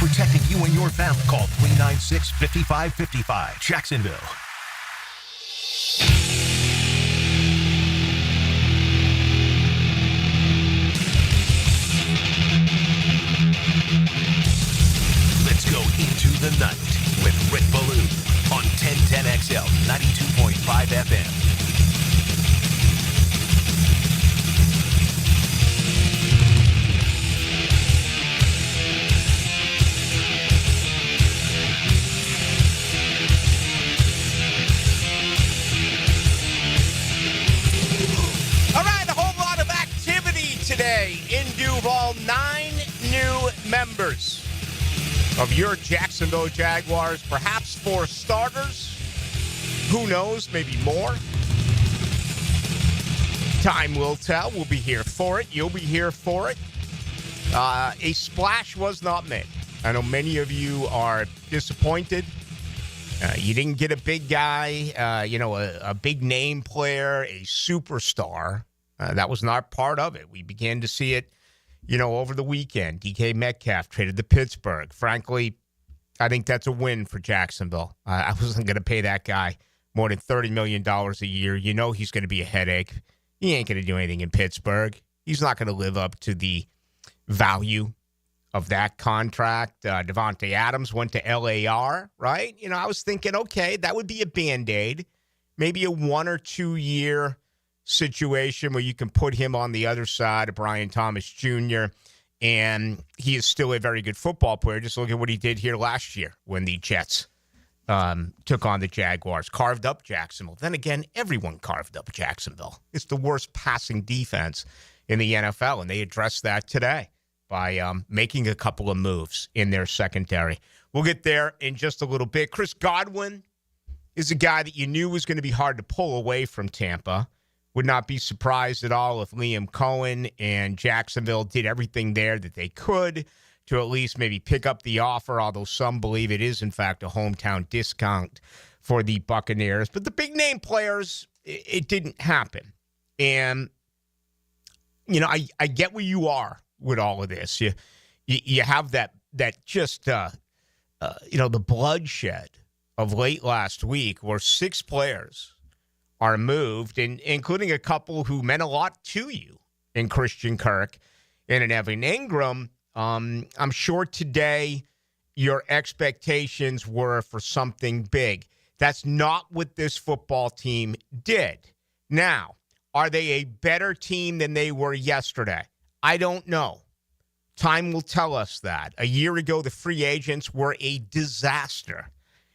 protecting you and your family. Call 396-5555. Jacksonville. Let's go into the night with Rick Ballou on 1010XL 92.5 FM. All right, a whole lot of activity today in Duval. 9 new members of your Jacksonville Jaguars, perhaps 4 starters. Who knows, maybe more. Time will tell. We'll be here for it. You'll be here for it. A splash was not made. I know many of you are disappointed. You didn't get a big guy, a big name player, a superstar. That was not part of it. We began to see it, over the weekend. DK Metcalf traded to Pittsburgh. Frankly, I think that's a win for Jacksonville. I wasn't going to pay that guy more than $30 million a year. He's going to be a headache. He ain't going to do anything in Pittsburgh. He's not going to live up to the value of that contract. Devontae Adams went to LAR, right? I was thinking, okay, that would be a Band-Aid, maybe a 1 or 2 year situation where you can put him on the other side of Brian Thomas Jr., and he is still a very good football player. Just look at what he did here last year when the Jets took on the Jaguars, carved up Jacksonville. Then again, everyone carved up Jacksonville. It's the worst passing defense in the NFL, and they addressed that today by making a couple of moves in their secondary. We'll get there in just a little bit. Chris Godwin is a guy that you knew was going to be hard to pull away from Tampa. Would not be surprised at all if Liam Cohen and Jacksonville did everything there that they could to at least maybe pick up the offer, although some believe it is, in fact, a hometown discount for the Buccaneers. But the big-name players, it didn't happen. And, I get where you are with all of this. You have that just, the bloodshed of late last week where 6 players are moved, including a couple who meant a lot to you in Christian Kirk and in Evan Ingram. I'm sure today your expectations were for something big. That's not what this football team did. Now, are they a better team than they were yesterday? I don't know. Time will tell us that. A year ago, the free agents were a disaster.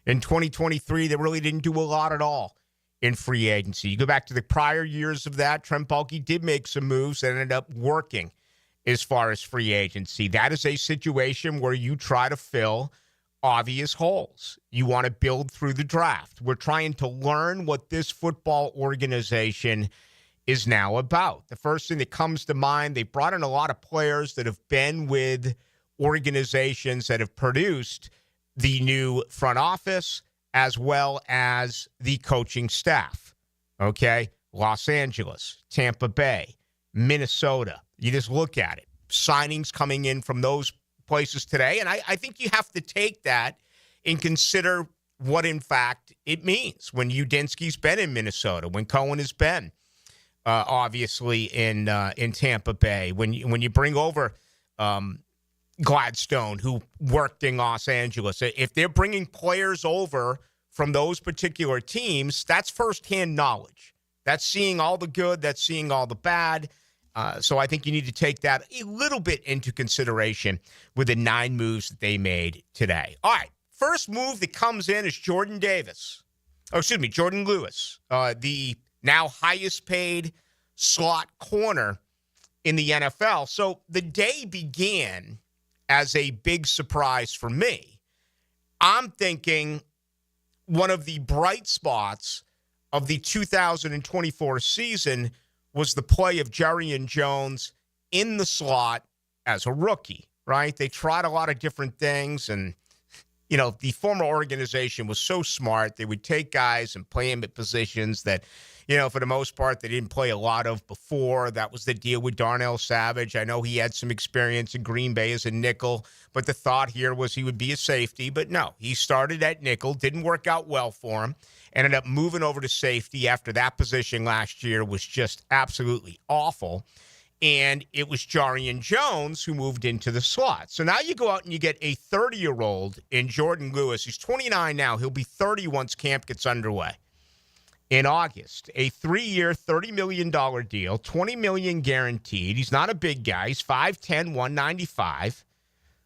In 2023, they really didn't do a lot at all in free agency. You go back to the prior years of that, Trent Baalke did make some moves that ended up working as far as free agency. That is a situation where you try to fill obvious holes. You want to build through the draft. We're trying to learn what this football organization is now about. The first thing that comes to mind, they brought in a lot of players that have been with organizations that have produced the new front office as well as the coaching staff. Okay? Los Angeles, Tampa Bay, Minnesota. You just look at it. Signings coming in from those places today. And I think you have to take that and consider what, in fact, it means when Udinsky's been in Minnesota, when Cohen has been, obviously, in Tampa Bay, when you bring over Gladstone, who worked in Los Angeles. If they're bringing players over from those particular teams, that's firsthand knowledge. That's seeing all the good, that's seeing all the bad. So I think you need to take that a little bit into consideration with the 9 moves that they made today. All right, first move that comes in is Jordan Lewis, the now highest paid slot corner in the NFL. So the day began as a big surprise for me. I'm thinking one of the bright spots of the 2024 season was the play of Jerrion Jones in the slot as a rookie, right? They tried a lot of different things, and, the former organization was so smart. They would take guys and play them at positions that for the most part, they didn't play a lot of before. That was the deal with Darnell Savage. I know he had some experience in Green Bay as a nickel, but the thought here was he would be a safety. But no, he started at nickel, didn't work out well for him, ended up moving over to safety after that position last year was just absolutely awful. And it was Jarian Jones who moved into the slot. So now you go out and you get a 30-year-old in Jordan Lewis. He's 29 now. He'll be 30 once camp gets underway in August. A 3-year, $30 million deal, $20 million guaranteed. He's not a big guy. He's 5'10", 195.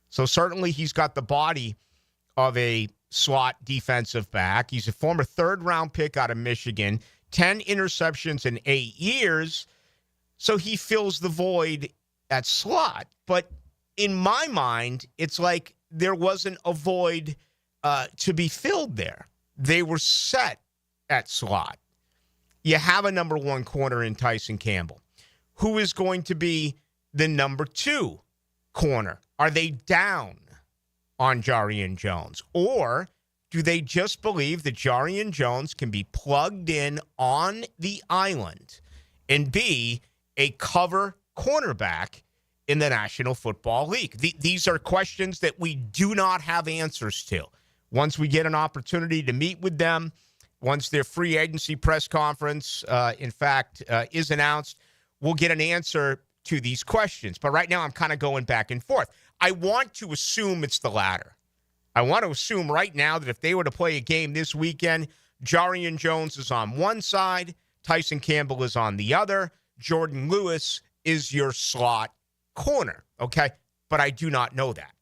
So certainly he's got the body of a slot defensive back. He's a former third-round pick out of Michigan, 10 interceptions in 8 years. So he fills the void at slot. But in my mind, it's like there wasn't a void to be filled there. They were set at slot. You have a number one corner in Tyson Campbell. Who is going to be the number two corner? Are they down on Jarian Jones? Or do they just believe that Jarian Jones can be plugged in on the island and be a cover cornerback in the National Football League? These are questions that we do not have answers to. Once we get an opportunity to meet with them, once their free agency press conference, is announced, we'll get an answer to these questions. But right now I'm kind of going back and forth. I want to assume it's the latter. I want to assume right now that if they were to play a game this weekend, Jarian Jones is on one side, Tyson Campbell is on the other, Jordan Lewis is your slot corner, okay? But I do not know that.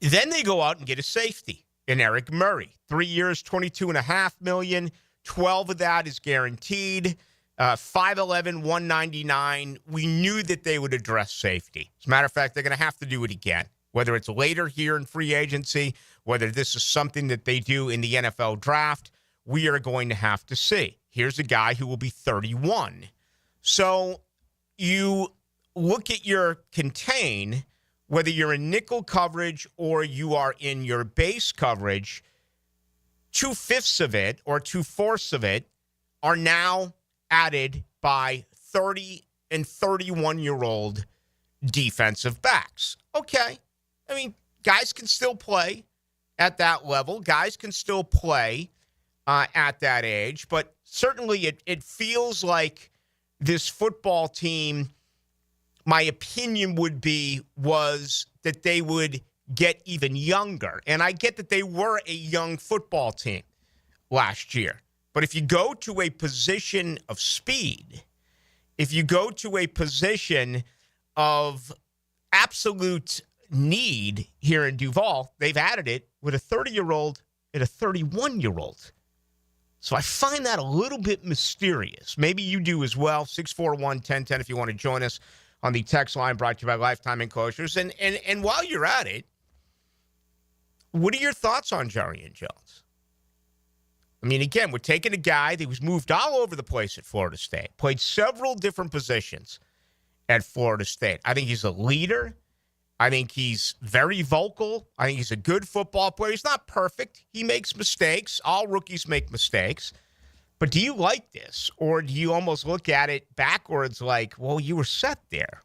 Then they go out and get a safety in Eric Murray. 3 years, $22.5 million. 12 of that is guaranteed. 5'11", 199. We knew that they would address safety. As a matter of fact, they're going to have to do it again. Whether it's later here in free agency, whether this is something that they do in the NFL draft, we are going to have to see. Here's a guy who will be 31. So you look at your contain, whether you're in nickel coverage or you are in your base coverage, 2/5 of it or 2/4 of it are now added by 30 and 31-year-old defensive backs. Okay. I mean, guys can still play at that level. Guys can still play at that age. But certainly it feels like this football team, my opinion was that they would get even younger. And I get that they were a young football team last year. But if you go to a position of speed, if you go to a position of absolute need here in Duval, they've added it with a 30-year-old and a 31-year-old. So I find that a little bit mysterious. Maybe you do as well. 641-1010 if you want to join us on the text line brought to you by Lifetime Enclosures. And while you're at it, what are your thoughts on Jarian Jones? I mean, again, we're taking a guy that was moved all over the place at Florida State, played several different positions at Florida State. I think he's a leader. I think he's very vocal. I think he's a good football player. He's not perfect. He makes mistakes. All rookies make mistakes. But do you like this? Or do you almost look at it backwards like, well, you were set there.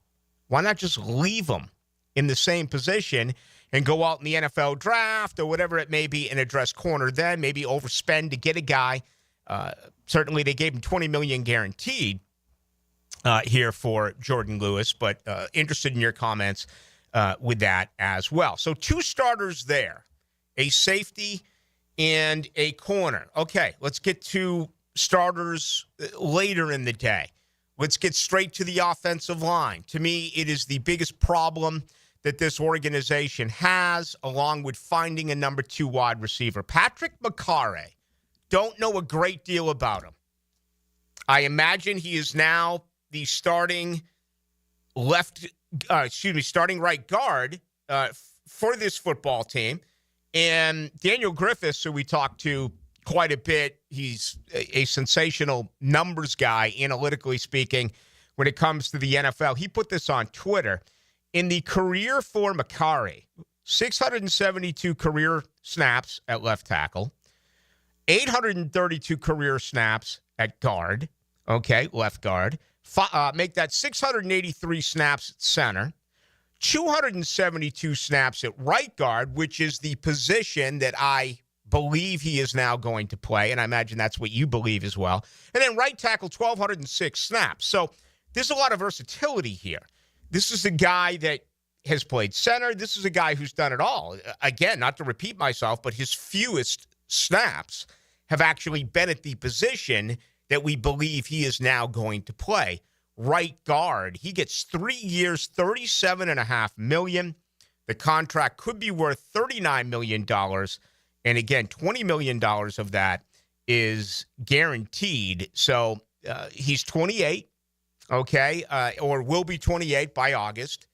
Why not just leave him in the same position and go out in the NFL draft or whatever it may be and address corner then, maybe overspend to get a guy. Certainly they gave him $20 million guaranteed here for Jordan Lewis, but interested in your comments with that as well. So two starters there, a safety and a corner. Okay, let's get to starters later in the day. Let's get straight to the offensive line. To me, it is the biggest problem that this organization has, along with finding a number 2 wide receiver. Patrick McCarre, don't know a great deal about him. I imagine he is now the starting right guard for this football team. And Daniel Griffiths, who we talked to quite a bit, he's a sensational numbers guy, analytically speaking, when it comes to the NFL. He put this on Twitter. In the career for McCarre, 672 career snaps at left tackle, 832 career snaps at guard, okay, left guard. Make that 683 snaps at center, 272 snaps at right guard, which is the position that I believe he is now going to play, and I imagine that's what you believe as well. And then right tackle, 1,206 snaps. So there's a lot of versatility here. This is a guy that has played center. This is a guy who's done it all. Again, not to repeat myself, but his fewest snaps have actually been at the position that we believe he is now going to play. Right guard. He gets 3 years, $37.5 million. The contract could be worth $39 million. And again, $20 million of that is guaranteed. So he's 28, okay, or will be 28 by August.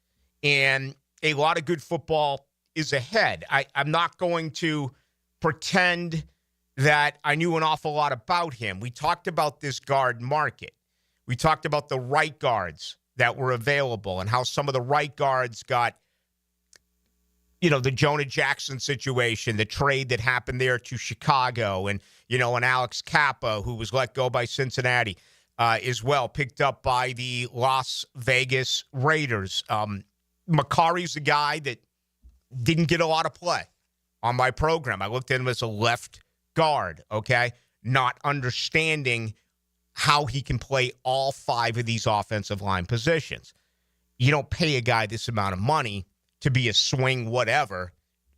And a lot of good football is ahead. I'm not going to pretend that I knew an awful lot about him. We talked about this guard market. We talked about the right guards that were available and how some of the right guards got, the Jonah Jackson situation, the trade that happened there to Chicago, and, an Alex Kappa, who was let go by Cincinnati, as well, picked up by the Las Vegas Raiders. Makari's the guy that didn't get a lot of play on my program. I looked at him as a left guard, okay, not understanding how he can play all 5 of these offensive line positions. You don't pay a guy this amount of money to be a swing whatever,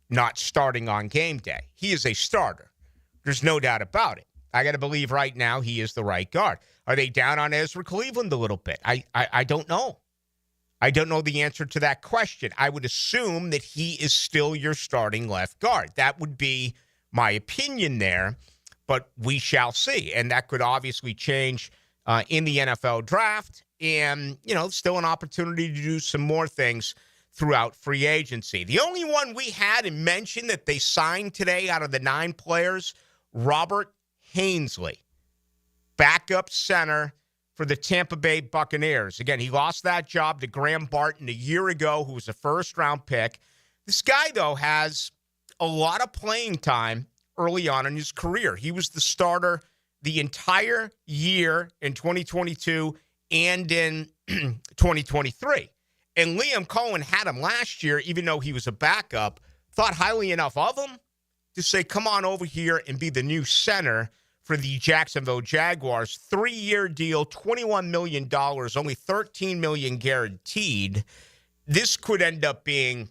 not starting on game day. He is a starter. There's no doubt about it. I got to believe right now he is the right guard. Are they down on Ezra Cleveland a little bit? I don't know. I don't know the answer to that question. I would assume that he is still your starting left guard. That would be my opinion there, but we shall see. And that could obviously change in the NFL draft and, still an opportunity to do some more things throughout free agency. The only one we had and mentioned that they signed today out of the 9 players, Robert Hainsley, backup center for the Tampa Bay Buccaneers. Again, he lost that job to Graham Barton a year ago, who was a first-round pick. This guy, though, has a lot of playing time early on in his career. He was the starter the entire year in 2022 and in 2023. And Liam Cohen had him last year, even though he was a backup, thought highly enough of him to say, come on over here and be the new center for the Jacksonville Jaguars. 3-year deal, $21 million, only $13 million guaranteed. This could end up being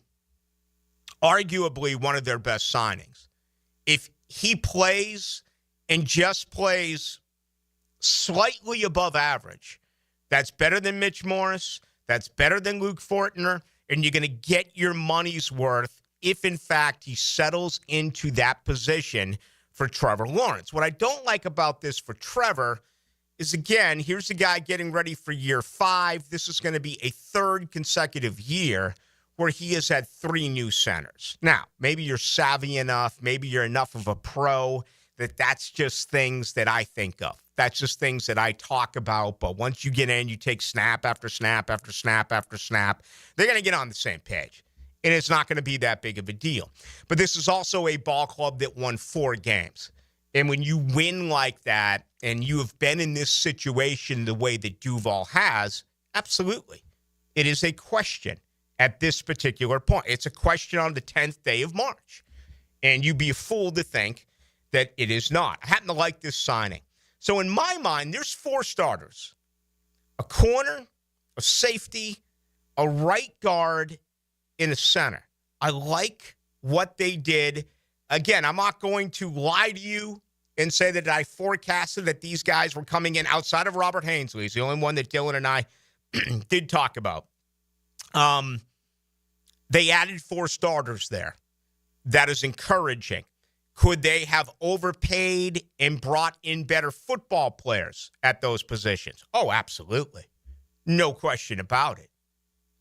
arguably one of their best signings. If he plays and just plays slightly above average, that's better than Mitch Morris. That's better than Luke Fortner, and you're going to get your money's worth if, in fact, he settles into that position for Trevor Lawrence. What I don't like about this for Trevor is, again, here's the guy getting ready for year 5. This is going to be a 3rd consecutive year where he has had 3 new centers. Now, maybe you're savvy enough, maybe you're enough of a pro that that's just things that I think of. That's just things that I talk about. But once you get in, you take snap after snap after snap after snap, they're going to get on the same page. And it's not going to be that big of a deal. But this is also a ball club that won 4 games. And when you win like that and you have been in this situation the way that Duval has, absolutely. It is a question at this particular point. It's a question on the 10th day of March. And you'd be a fool to think that it is not. I happen to like this signing. So in my mind, there's 4 starters. A corner, a safety, a right guard, and a center. I like what they did. Again, I'm not going to lie to you and say that I forecasted that these guys were coming in outside of Robert Hainsley. He's the only one that Dylan and I did talk about. They added 4 starters there. That is encouraging. Could they have overpaid and brought in better football players at those positions? Oh, absolutely. No question about it.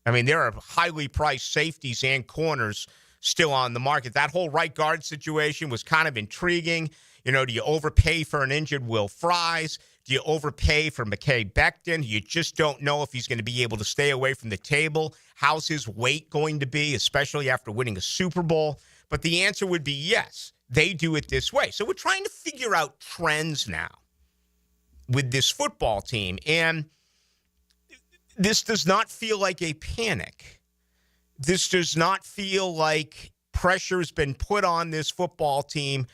I mean, there are highly priced safeties and corners still on the market. That whole right guard situation was kind of intriguing. Do you overpay for an injured Will Fries? Do you overpay for McKay Becton? You just don't know if he's going to be able to stay away from the table. How's his weight going to be, especially after winning a Super Bowl? But the answer would be yes. They do it this way. So we're trying to figure out trends now. with this football team. And this does not feel like a panic. This does not feel like pressure's been put on this football team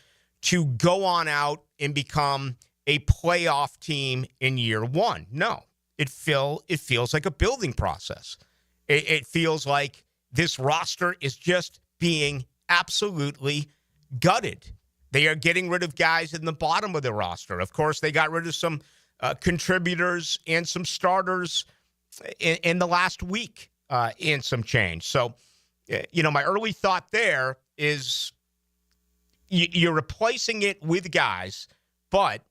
to go on out and become a playoff team in year one. No, it feels like a building process. It feels like this roster is just being absolutely gutted. They are getting rid of guys in the bottom of the roster. Of course, they got rid of some contributors and some starters in the last week and some change. So, my early thought there is you're replacing it with guys, but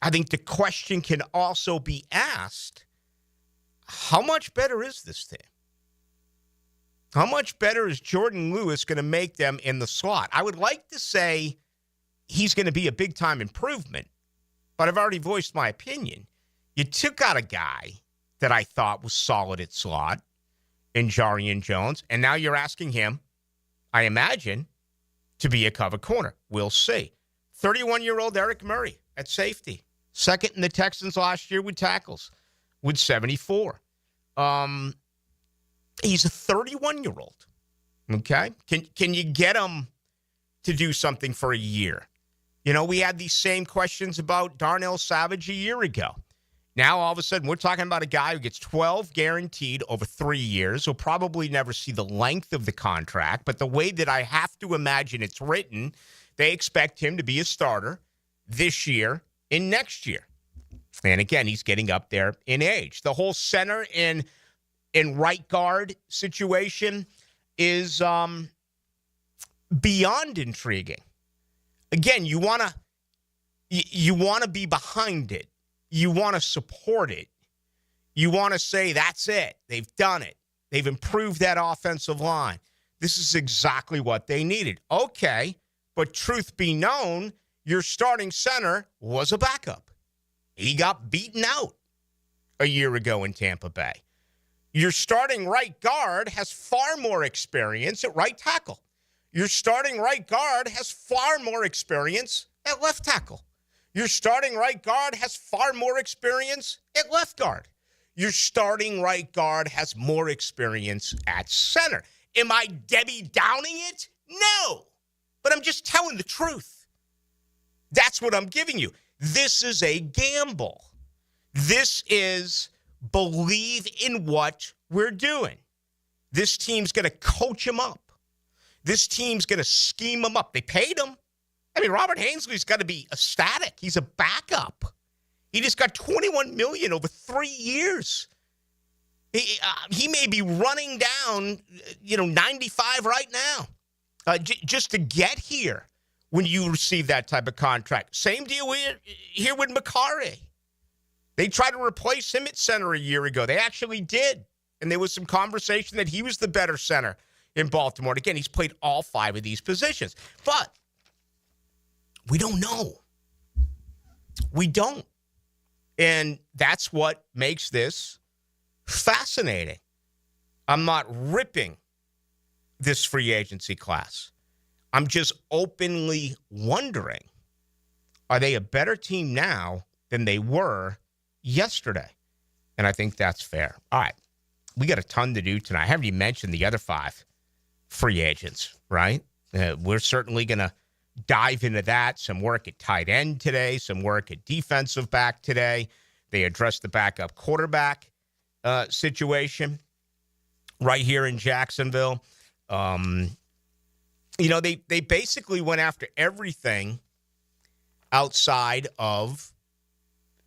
I think the question can also be asked, how much better is this team? How much better is Jordan Lewis going to make them in the slot? I would like to say he's going to be a big-time improvement, but I've already voiced my opinion. You took out a guy that I thought was solid at slot in Jarian Jones, and now you're asking him, I imagine, to be a cover corner. We'll see. 31-year-old Eric Murray at safety. Second in the Texans last year with tackles, with 74. He's a 31-year-old. Okay? Can you get him to do something for a year? We had these same questions about Darnell Savage a year ago. Now, all of a sudden, we're talking about a guy who gets 12 guaranteed over 3 years. He'll probably never see the length of the contract, but the way that I have to imagine it's written, they expect him to be a starter this year and next year. And again, he's getting up there in age. The whole center and right guard situation is beyond intriguing. Again, you want to be behind it. You want to support it. You want to say, that's it. They've done it. They've improved that offensive line. This is exactly what they needed. Okay, but truth be known, your starting center was a backup. He got beaten out a year ago in Tampa Bay. Your starting right guard has far more experience at right tackle. Your starting right guard has far more experience at left tackle. Your starting right guard has far more experience at left guard. Your starting right guard has more experience at center. Am I Debbie Downing it? No. But I'm just telling the truth. That's what I'm giving you. This is a gamble. This is believe in what we're doing. This team's going to coach him up. This team's going to scheme him up. They paid him. I mean, Robert Hainsley's got to be ecstatic. He's a backup. He just got $21 million over 3 years. He may be running down, 95 right now, just to get here when you receive that type of contract. Same deal here with Makare. They tried to replace him at center a year ago. They actually did. And there was some conversation that he was the better center in Baltimore. And again, he's played all 5 of these positions. But we don't know. We don't. And that's what makes this fascinating. I'm not ripping this free agency class. I'm just openly wondering, are they a better team now than they were yesterday? And I think that's fair. All right. We got a ton to do tonight. I haven't even mentioned the other 5 free agents, right? We're certainly going to dive into that. Some work at tight end today, some work at defensive back today. They addressed the backup quarterback situation right here in Jacksonville. They basically went after everything outside of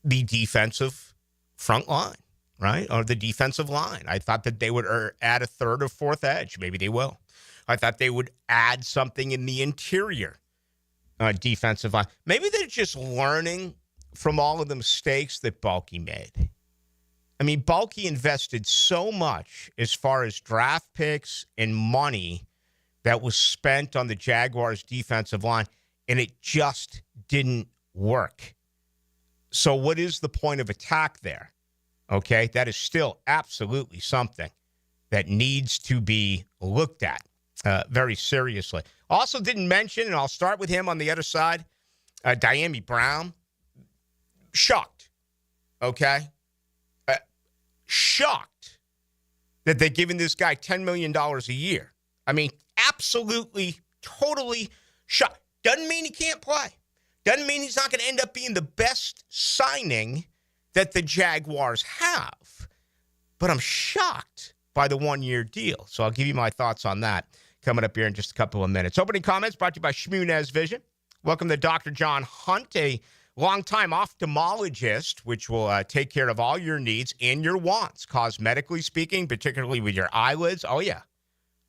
the defensive front line, right? Or the defensive line. I thought that they would add a third or fourth edge. Maybe they will. I thought they would add something in the interior defensive line. Maybe they're just learning from all of the mistakes that Balky made. I mean, Balky invested so much as far as draft picks and money that was spent on the Jaguars' defensive line, and it just didn't work. So what is the point of attack there? Okay, that is still absolutely something that needs to be looked at very seriously. Also didn't mention, and I'll start with him on the other side, Diami Brown. shocked, okay? Shocked that they're giving this guy $10 million a year. I mean, absolutely, totally shocked. Doesn't mean he can't play. Doesn't mean he's not going to end up being the best signing that the Jaguars have. But I'm shocked by the one-year deal. So I'll give you my thoughts on that coming up here in just a couple of minutes. Opening comments brought to you by Shmunez Vision. Welcome to Dr. John Hunt, a longtime ophthalmologist, which will take care of all your needs and your wants, cosmetically speaking, particularly with your eyelids. Oh, yeah.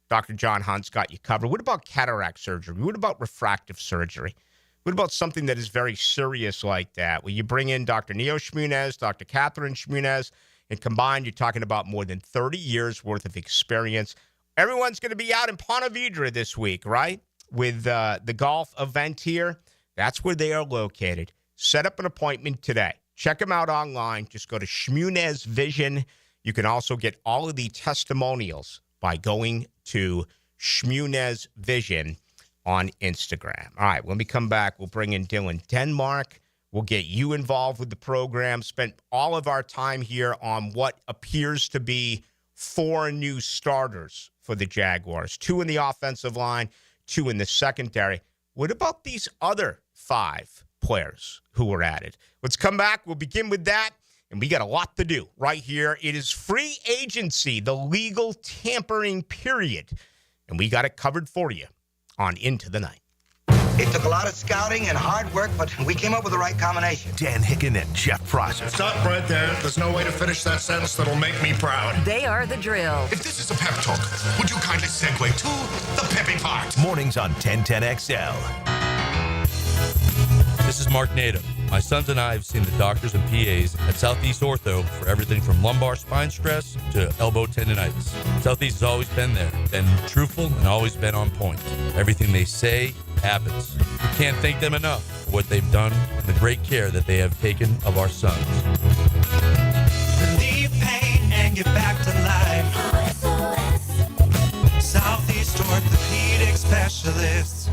Dr. John Hunt's got you covered. What about cataract surgery? What about refractive surgery? What about something that is very serious like that? Well, you bring in Dr. Neo Shmunez, Dr. Catherine Shmunez, and combined, you're talking about more than 30 years worth of experience. Everyone's going to be out in Ponte Vedra this week, right? With the golf event here. That's where they are located. Set up an appointment today. Check them out online. Just go to Shmunez Vision. You can also get all of the testimonials by going to Shmunez Vision on Instagram. All right, when we come back, we'll bring in Dylan Denmark. We'll get you involved with the program. Spent all of our time here on what appears to be 4 new starters for the Jaguars. 2 in the offensive line, 2 in the secondary. What about these other 5 players who were added? Let's come back. We'll begin with that. And we got a lot to do right here. It is free agency, the legal tampering period. And we got it covered for you on Into the Night. It took a lot of scouting and hard work, but we came up with the right combination. Dan Hicken and Jeff Prosser. Stop right there. There's no way to finish that sentence that'll make me proud. They are the drill. If this is a pep talk, would you kindly segue to the peppy part? Mornings on 1010XL. This is Mark Nato. My sons and I have seen the doctors and PAs at Southeast Ortho for everything from lumbar spine stress to elbow tendonitis. Southeast has always been there, been truthful, and always been on point. Everything they say happens. We can't thank them enough for what they've done and the great care that they have taken of our sons. Relieve pain and get back to life. Southeast Orthopedic Specialists.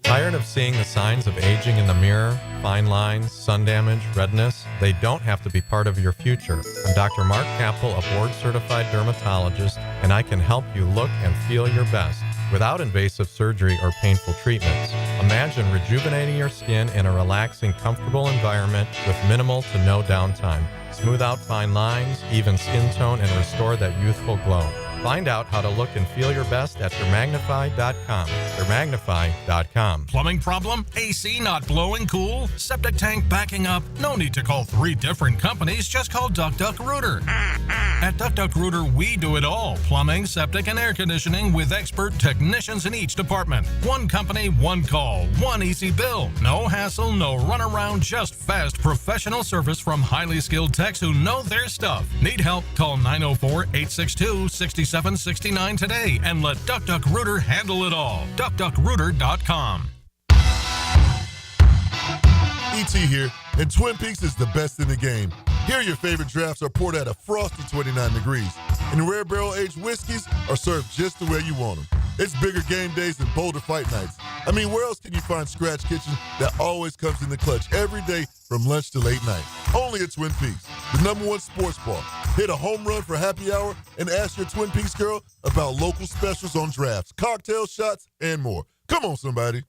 Tired of seeing the signs of aging in the mirror, fine lines, sun damage, redness? They don't have to be part of your future. I'm Dr. Mark Capel, a board-certified dermatologist, and I can help you look and feel your best without invasive surgery or painful treatments. Imagine rejuvenating your skin in a relaxing, comfortable environment with minimal to no downtime. Smooth out fine lines, even skin tone, and restore that youthful glow. Find out how to look and feel your best at dermagnify.com. Dermagnify.com. Plumbing problem? AC not blowing cool? Septic tank backing up? No need to call 3 different companies. Just call Duck Duck Rooter. At Duck Duck Rooter, we do it all. Plumbing, septic, and air conditioning with expert technicians in each department. One company, one call, one easy bill. No hassle, no runaround, just fast professional service from highly skilled techs who know their stuff. Need help? Call 904-862-6769 today and let Duck Duck Rooter handle it all. DuckDuckRooter.com. E.T. here, and Twin Peaks is the best in the game. Here your favorite drafts are poured at a frosty 29 degrees, and rare barrel-aged whiskeys are served just the way you want them. It's bigger game days and bolder fight nights. I mean, where else can you find Scratch Kitchen that always comes in the clutch every day from lunch to late night? Only at Twin Peaks, the #1 sports bar. Hit a home run for happy hour and ask your Twin Peaks girl about local specials on drafts, cocktails, shots, and more. Come on, somebody.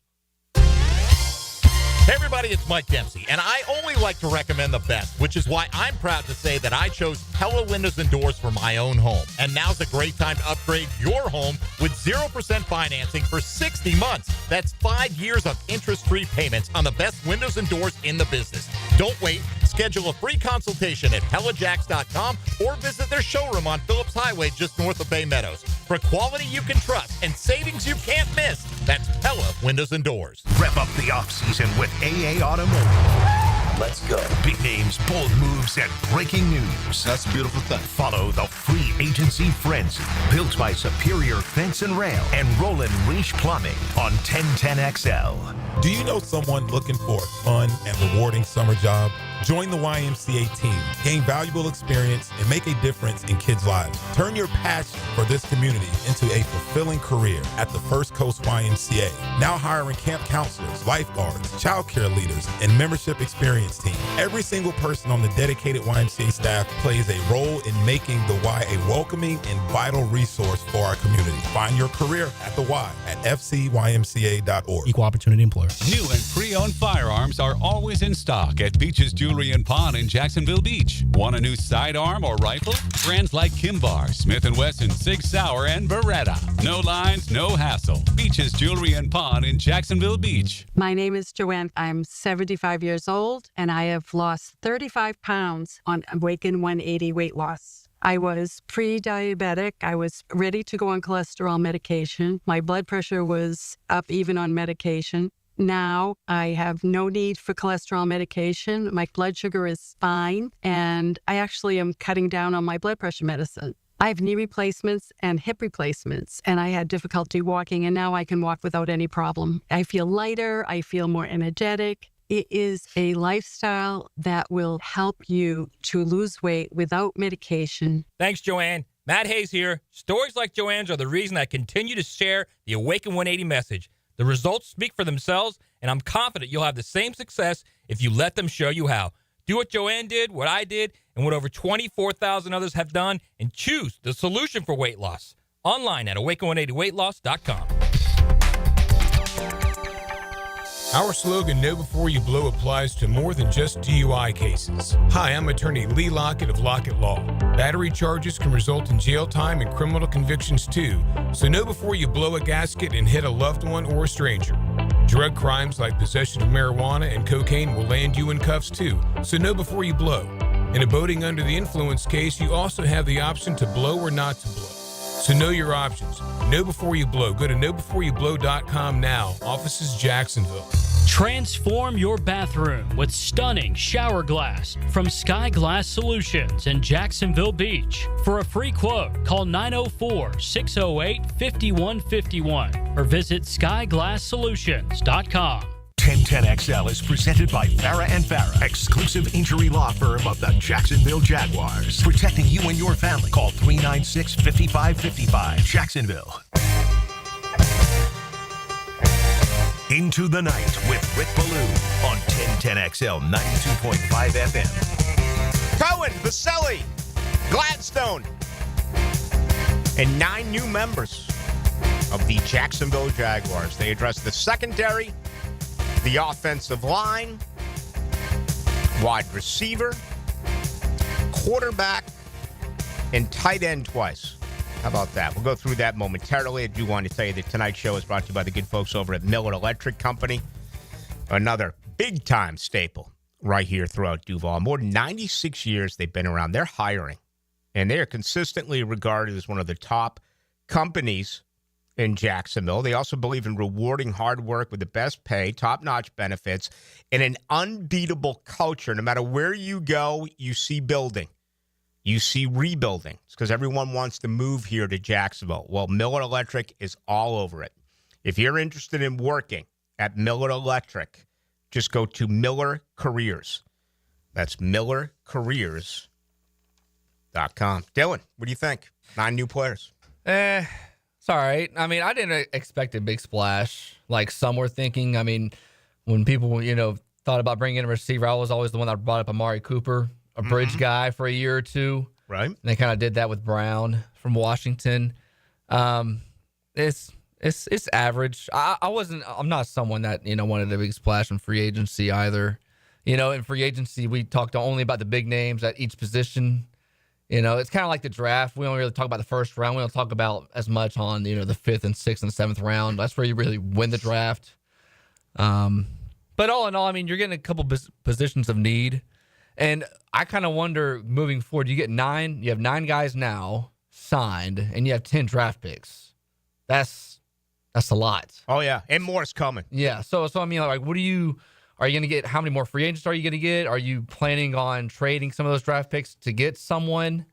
Hey everybody, it's Mike Dempsey, and I only like to recommend the best, which is why I'm proud to say that I chose Pella Windows and Doors for my own home. And now's a great time to upgrade your home with 0% financing for 60 months. That's 5 years of interest-free payments on the best windows and doors in the business. Don't wait. Schedule a free consultation at PellaJacks.com or visit their showroom on Phillips Highway just north of Bay Meadows. For quality you can trust and savings you can't miss, that's Pella Windows and Doors. Rev up the offseason with AA Automotive. Let's go. Big names, bold moves, and breaking news. That's a beautiful thing. Follow the free agency frenzy built by Superior Fence and Rail and Roland Reach Plumbing on 1010XL. Do you know someone looking for a fun and rewarding summer job? Join the YMCA team, gain valuable experience, and make a difference in kids' lives. Turn your passion for this community into a fulfilling career at the First Coast YMCA. Now hiring camp counselors, lifeguards, child care leaders, and membership experience team. Every single person on the dedicated YMCA staff plays a role in making the Y a welcoming and vital resource for our community. Find your career at the Y at fcymca.org. Equal opportunity employer. New and pre-owned firearms are always in stock at Beach's Jewelry and Pawn in Jacksonville Beach. Want a new sidearm or rifle? Brands like Kimbar, Smith & Wesson, Sig Sauer, and Beretta. No lines, no hassle. Beach's Jewelry and Pawn in Jacksonville Beach. My name is Joanne. I'm 75 years old, and I have lost 35 pounds on Awaken 180 weight loss. I was pre-diabetic. I was ready to go on cholesterol medication. My blood pressure was up even on medication. Now I have no need for cholesterol medication. My blood sugar is fine, and I actually am cutting down on my blood pressure medicine. I have knee replacements and hip replacements, and I had difficulty walking, and now I can walk without any problem. I feel lighter. I feel more energetic. It is a lifestyle that will help you to lose weight without medication. Thanks, Joanne. Matt Hayes here. Stories like Joanne's are the reason I continue to share the Awaken 180 message. The results speak for themselves, and I'm confident you'll have the same success if you let them show you how. Do what Joanne did, what I did, and what over 24,000 others have done, and choose the solution for weight loss. Online at awaken180weightloss.com. Our slogan, Know Before You Blow, applies to more than just DUI cases. Hi, I'm attorney Lee Lockett of Lockett Law. Battery charges can result in jail time and criminal convictions too, so know before you blow a gasket and hit a loved one or a stranger. Drug crimes like possession of marijuana and cocaine will land you in cuffs too, so know before you blow. In a boating under the influence case, you also have the option to blow or not to blow. So know your options. Know before you blow. Go to knowbeforeyouBlow.com now. Offices Jacksonville. Transform your bathroom with stunning shower glass from Sky Glass Solutions in Jacksonville Beach. For a free quote, call 904-608-5151 or visit skyglasssolutions.com. 1010XL is presented by Farah and Farah, exclusive injury law firm of the Jacksonville Jaguars. Protecting you and your family. Call 396-5555, Jacksonville. Into the Night with Rick Ballou on 1010XL 92.5 FM. Cohen, Vaselli, Gladstone, and 9 new members of the Jacksonville Jaguars. They address the secondary, the offensive line, wide receiver, quarterback, and tight end twice. How about that? We'll go through that momentarily. I do want to tell you that tonight's show is brought to you by the good folks over at Miller Electric Company, another big-time staple right here throughout Duval. More than 96 years they've been around. They're hiring, and they are consistently regarded as one of the top companies in Jacksonville. They also believe in rewarding hard work with the best pay, top-notch benefits, and an unbeatable culture. No matter where you go, you see building. You see rebuilding. It's because everyone wants to move here to Jacksonville. Well, Miller Electric is all over it. If you're interested in working at Miller Electric, just go to Miller Careers. That's millercareers.com. Dylan, what do you think? 9 new players. It's all right. I mean, I didn't expect a big splash like some were thinking. I mean, when people, thought about bringing in a receiver, I was always the one that brought up Amari Cooper, a bridge guy for a year or two. Right. And they kind of did that with Brown from Washington. It's average. I'm not someone that, wanted a big splash in free agency either. In free agency, we talked only about the big names at each position. It's kind of like the draft. We don't really talk about the first round. We don't talk about as much on, the 5th and 6th and 7th round. That's where you really win the draft. But all in all, I mean, you're getting a couple positions of need. And I kind of wonder moving forward, you have 9 guys now signed, and you have 10 draft picks. That's a lot. Oh, yeah. And more is coming. Yeah. So I mean, like, are you going to get, how many more free agents are you going to get? Are you planning on trading some of those draft picks to get someone?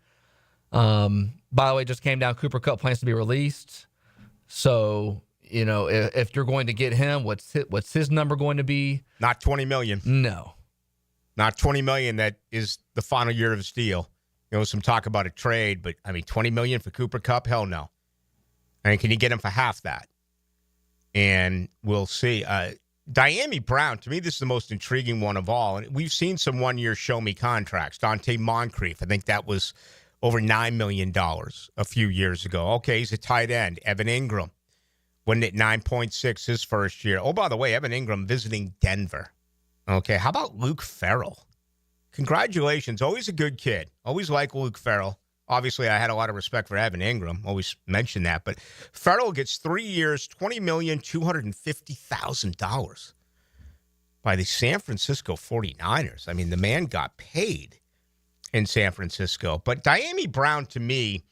By the way, it just came down, Cooper Kupp plans to be released. So, if you're going to get him, what's his number going to be? Not $20 million. No. Not $20 million that is the final year of his deal. Some talk about a trade, but, $20 million for Cooper Kupp? Hell no. Can you get him for half that? And we'll see. Diami Brown, to me, this is the most intriguing one of all. And we've seen some one-year show-me contracts. Dante Moncrief, I think that was over $9 million a few years ago. Okay, he's a tight end. Evan Ingram went at 9.6 his first year. Oh, by the way, Evan Ingram visiting Denver. Okay, how about Luke Farrell? Congratulations. Always a good kid. Always like Luke Farrell. Obviously, I had a lot of respect for Evan Ingram. Always mention that. But Farrell gets 3 years, $20,250,000 by the San Francisco 49ers. The man got paid in San Francisco. But Diami Brown, to me,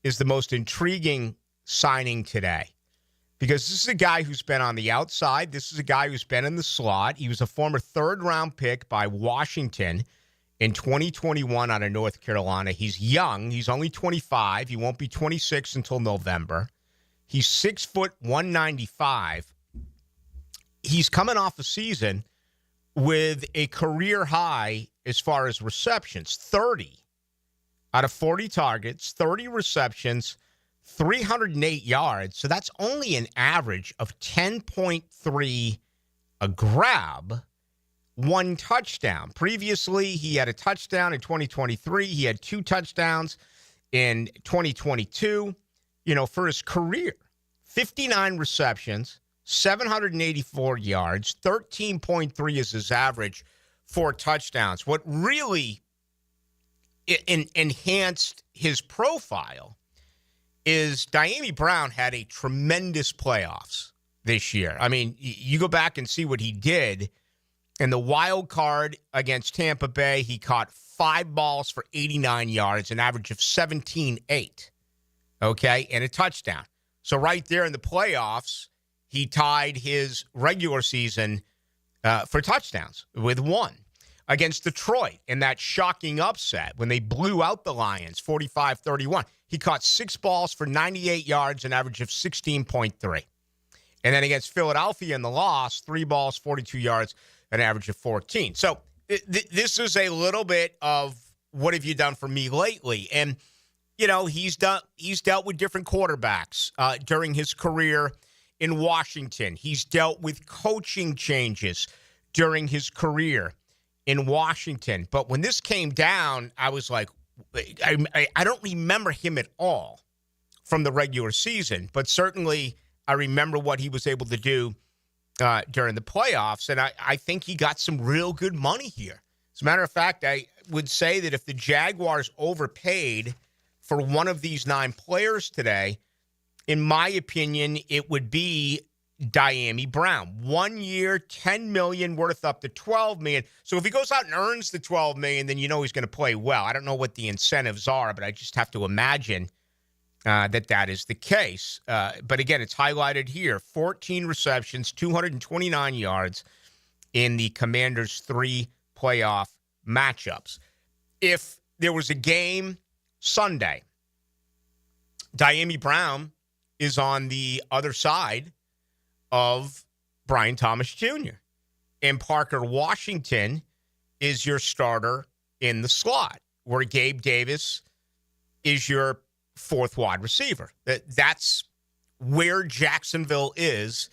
is the most intriguing signing today. Because this is a guy who's been on the outside. This is a guy who's been in the slot. He was a former third-round pick by Washington in 2021 out of North Carolina. He's young. He's only 25. He won't be 26 until November. He's 6 foot 195. He's coming off a season with a career high as far as receptions, 30 out of 40 targets, 30 receptions, 308 yards. So that's only an average of 10.3 a grab, 1 touchdown. Previously, he had a touchdown in 2023. He had 2 touchdowns in 2022. For his career, 59 receptions, 784 yards, 13.3 is his average, 4 touchdowns. What really enhanced his profile is Diami Brown had a tremendous playoffs this year. You go back and see what he did. In the wild card against Tampa Bay, he caught 5 balls for 89 yards, an average of 17.8, okay, and a touchdown. So right there in the playoffs, he tied his regular season for touchdowns with 1. Against Detroit in that shocking upset when they blew out the Lions 45-31. He caught 6 balls for 98 yards, an average of 16.3. And then against Philadelphia in the loss, 3 balls, 42 yards, an average of 14. So this is a little bit of what have you done for me lately? And, he's dealt with different quarterbacks during his career in Washington. He's dealt with coaching changes during his career in Washington. But when this came down, I was like, I don't remember him at all from the regular season, but certainly I remember what he was able to do during the playoffs, and I think he got some real good money here. As a matter of fact, I would say that if the Jaguars overpaid for one of these 9 players today, in my opinion, it would be Diami Brown. 1 year, $10 million, worth up to $12 million. So if he goes out and earns the $12 million, then he's going to play well. I don't know what the incentives are, but I just have to imagine that is the case. But again, it's highlighted here. 14 receptions, 229 yards in the Commanders' 3 playoff matchups. If there was a game Sunday, Diami Brown is on the other side of Brian Thomas Jr. And Parker Washington is your starter in the slot, where Gabe Davis is your 4th wide receiver. That's where Jacksonville is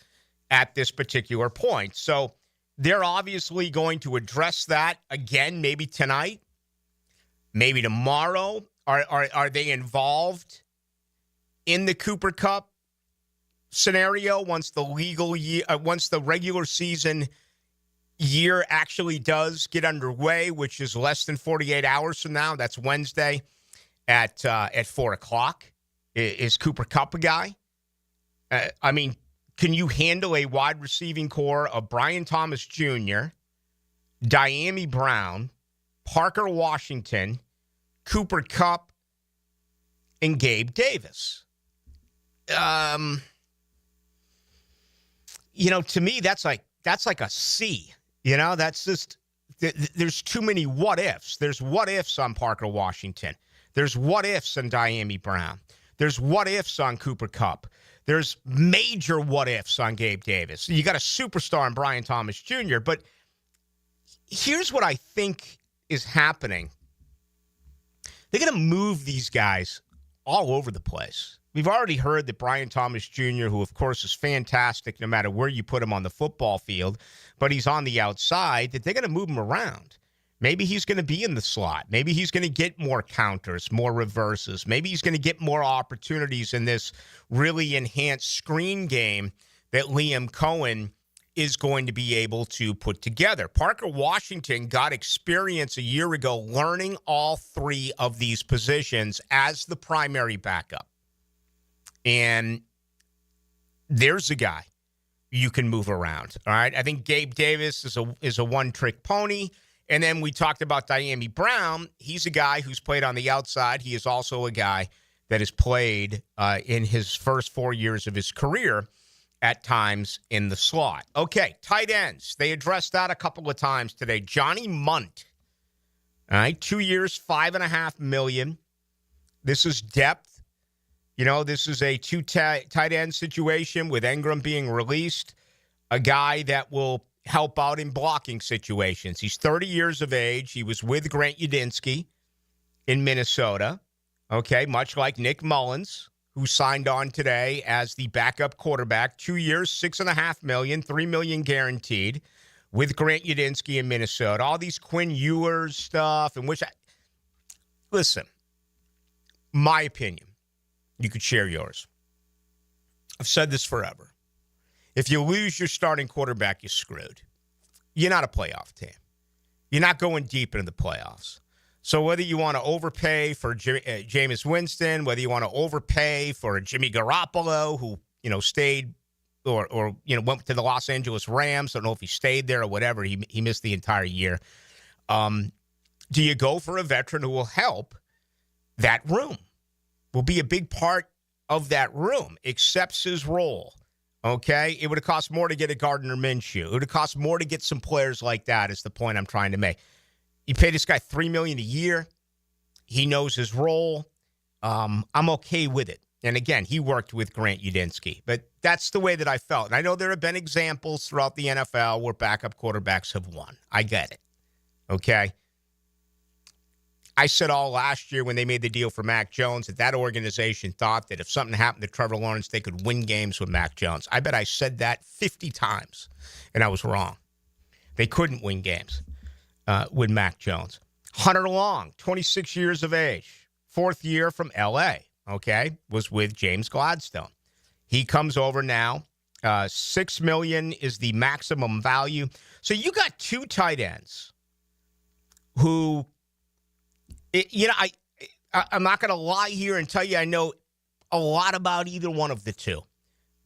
at this particular point. So they're obviously going to address that again, maybe tonight, maybe tomorrow. Are they involved in the Cooper Kupp scenario once the regular season year actually does get underway, which is less than 48 hours from now? That's Wednesday at 4:00. Is Cooper Kupp a guy? Can you handle a wide receiving core of Brian Thomas Jr., Diami Brown, Parker Washington, Cooper Kupp, and Gabe Davis? To me, that's like a C. That's just, there's too many what ifs. There's what ifs on Parker Washington. There's what ifs on Diami Brown. There's what ifs on Cooper Kupp. There's major what ifs on Gabe Davis. You got a superstar in Brian Thomas Jr., but here's what I think is happening. They're going to move these guys all over the place. We've already heard that Brian Thomas Jr., who, of course, is fantastic no matter where you put him on the football field, but he's on the outside, that they're going to move him around. Maybe he's going to be in the slot. Maybe he's going to get more counters, more reverses. Maybe he's going to get more opportunities in this really enhanced screen game that Liam Cohen is going to be able to put together. Parker Washington got experience a year ago learning all three of these positions as the primary backup. And there's a guy you can move around. All right. I think Gabe Davis is a one-trick pony. And then we talked about Diami Brown. He's a guy who's played on the outside. He is also a guy that has played in his first 4 years of his career at times in the slot. Okay, tight ends. They addressed that a couple of times today. Johnny Munt. All right, 2 years, $5.5 million. This is depth. You know, this is a two tight end situation with Engram being released. A guy that will help out in blocking situations. He's 30 years of age. He was with Grant Udinski in Minnesota. Okay, much like Nick Mullins, who signed on today as the backup quarterback. 2 years, $6.5 million, $3 million guaranteed with Grant Udinski in Minnesota. All these Quinn Ewers stuff, and listen, my opinion, you could share yours. I've said this forever. If you lose your starting quarterback, you're screwed. You're not a playoff team. You're not going deep into the playoffs. So whether you want to overpay for Jameis Winston, whether you want to overpay for Jimmy Garoppolo, who stayed or went to the Los Angeles Rams, I don't know if he stayed there or whatever. He missed the entire year. Do you go for a veteran who will help that room? Will be a big part of that room, accepts his role. Okay, it would have cost more to get a Gardner Minshew. It would have cost more to get some players like that, is the point I'm trying to make. You pay this guy $3 million a year. He knows his role. I'm okay with it. And again, he worked with Grant Udinski. But that's the way that I felt. And I know there have been examples throughout the NFL where backup quarterbacks have won. I get it. Okay? I said all last year when they made the deal for Mac Jones that organization thought that if something happened to Trevor Lawrence, they could win games with Mac Jones. I bet I said that 50 times, and I was wrong. They couldn't win games with Mac Jones. Hunter Long, 26 years of age, fourth year from L.A., okay, was with James Gladstone. He comes over now. $6 million is the maximum value. So you got two tight ends who... I'm not going to lie here and tell you I know a lot about either one of the two.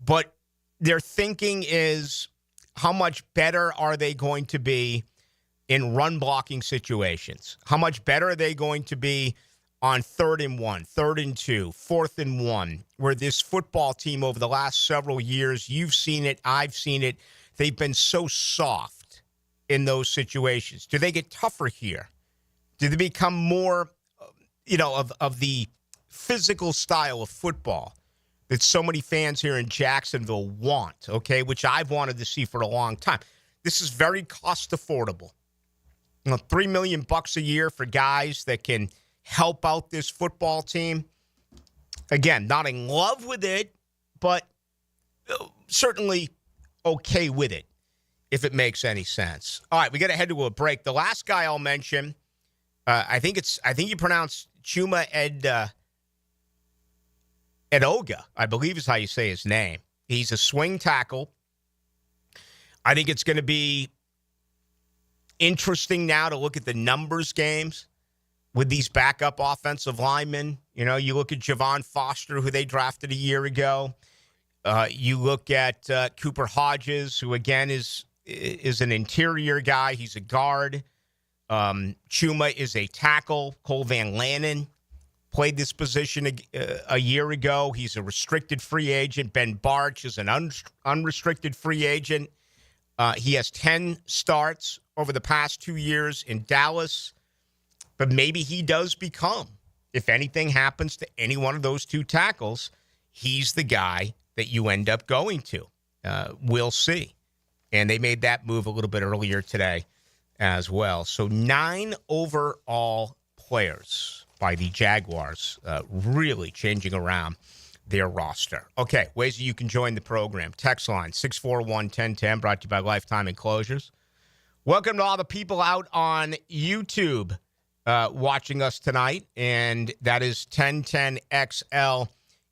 But their thinking is, how much better are they going to be in run blocking situations? How much better are they going to be on 3rd and 1, 3rd and 2, 4th and 1, where this football team over the last several years, you've seen it, I've seen it, they've been so soft in those situations. Do they get tougher here? Do they become more, of the physical style of football that so many fans here in Jacksonville want, okay, which I've wanted to see for a long time? This is very cost affordable. $3 million a year for guys that can help out this football team. Again, not in love with it, but certainly okay with it, if it makes any sense. All right, we got to head to a break. The last guy I'll mention, I think you pronounce Chuma Edoga, I believe is how you say his name. He's a swing tackle. I think it's going to be interesting now to look at the numbers games with these backup offensive linemen. You look at Javon Foster, who they drafted a year ago. You look at Cooper Hodges, who again is an interior guy. He's a guard. Chuma is a tackle. Cole Van Lanen played this position a year ago. He's a restricted free agent. Ben Barch is an unrestricted free agent. He has 10 starts over the past 2 years in Dallas. But maybe he does become, if anything happens to any one of those two tackles, he's the guy that you end up going to. We'll see. And they made that move a little bit earlier today as well. So 9 overall players by the Jaguars, really changing around their roster. Okay, ways that you can join the program. Text line 641-1010, brought to you by Lifetime Enclosures. Welcome to all the people out on YouTube watching us tonight, and that is 1010XL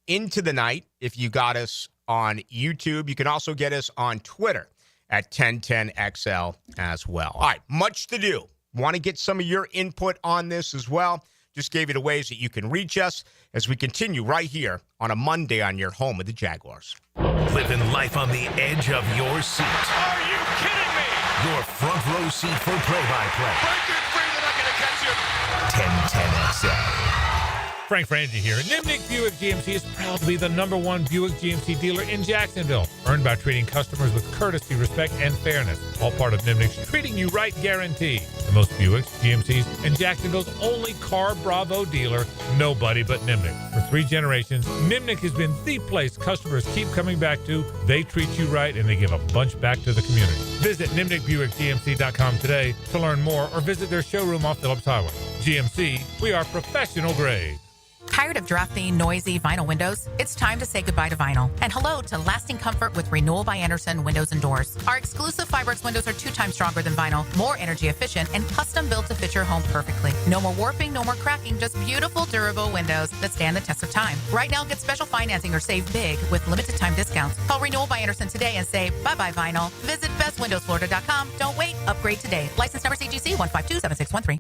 into the night. If you got us on YouTube, you can also get us on Twitter at 1010XL as well. All right, much to do. Want to get some of your input on this as well. Just gave you the ways that you can reach us as we continue right here on a Monday on your home of the Jaguars. Living life on the edge of your seat. Are you kidding me? Your front row seat for play-by-play. Break it free, they're not going to catch you. 1010XL. Frank Frangie here. Nimnick Buick GMC is proud to be the #1 Buick GMC dealer in Jacksonville. Earned by treating customers with courtesy, respect, and fairness. All part of Nimnick's Treating You Right guarantee. The most Buicks, GMCs, and Jacksonville's only Car Bravo dealer. Nobody but Nimnick. For 3 generations, Nimnick has been the place customers keep coming back to. They treat you right, and they give a bunch back to the community. Visit NimnickBuickGMC.com today to learn more, or visit their showroom off Phillips Highway. GMC, we are professional grade. Tired of drafty, noisy vinyl windows? It's time to say goodbye to vinyl. And hello to lasting comfort with Renewal by Andersen Windows and Doors. Our exclusive Fiberx windows are 2 times stronger than vinyl, more energy efficient, and custom built to fit your home perfectly. No more warping, no more cracking, just beautiful, durable windows that stand the test of time. Right now, get special financing or save big with limited time discounts. Call Renewal by Andersen today and say bye-bye vinyl. Visit bestwindowsflorida.com. Don't wait. Upgrade today. License number CGC 1527613.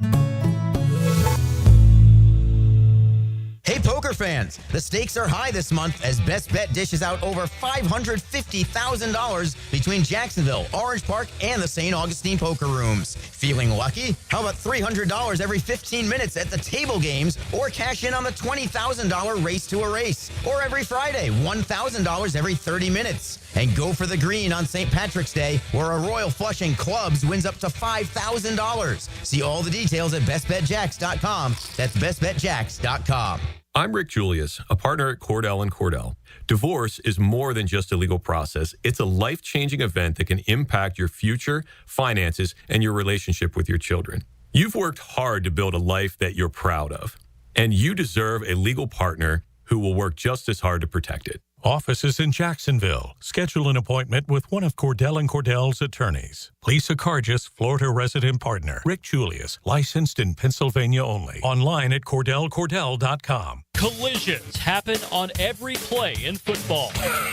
Hey, poker fans, the stakes are high this month as Best Bet dishes out over $550,000 between Jacksonville, Orange Park, and the St. Augustine poker rooms. Feeling lucky? How about $300 every 15 minutes at the table games, or cash in on the $20,000 race to a race? Or every Friday, $1,000 every 30 minutes. And go for the green on St. Patrick's Day, where a Royal Flushing Clubs wins up to $5,000. See all the details at bestbetjacks.com. That's bestbetjacks.com. I'm Rick Julius, a partner at Cordell & Cordell. Divorce is more than just a legal process. It's a life-changing event that can impact your future, finances, and your relationship with your children. You've worked hard to build a life that you're proud of, and you deserve a legal partner who will work just as hard to protect it. Offices in Jacksonville. Schedule an appointment with one of Cordell & Cordell's attorneys. Lisa Cargis, Florida resident partner. Rick Julius, licensed in Pennsylvania only. Online at CordellCordell.com. Collisions happen on every play in football.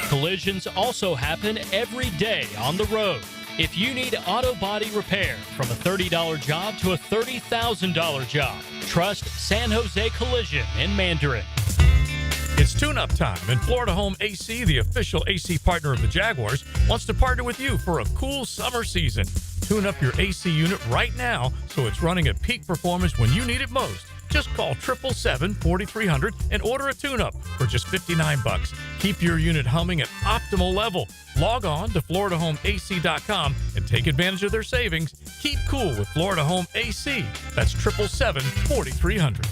Collisions also happen every day on the road. If you need auto body repair, from a $30 job to a $30,000 job, trust San Jose Collision in Mandarin. It's tune-up time, and Florida Home AC, the official AC partner of the Jaguars, wants to partner with you for a cool summer season. Tune up your AC unit right now so it's running at peak performance when you need it most. Just call 777-4300 and order a tune-up for just $59. Keep your unit humming at optimal level. Log on to FloridaHomeAC.com and take advantage of their savings. Keep cool with Florida Home AC. That's 777-4300.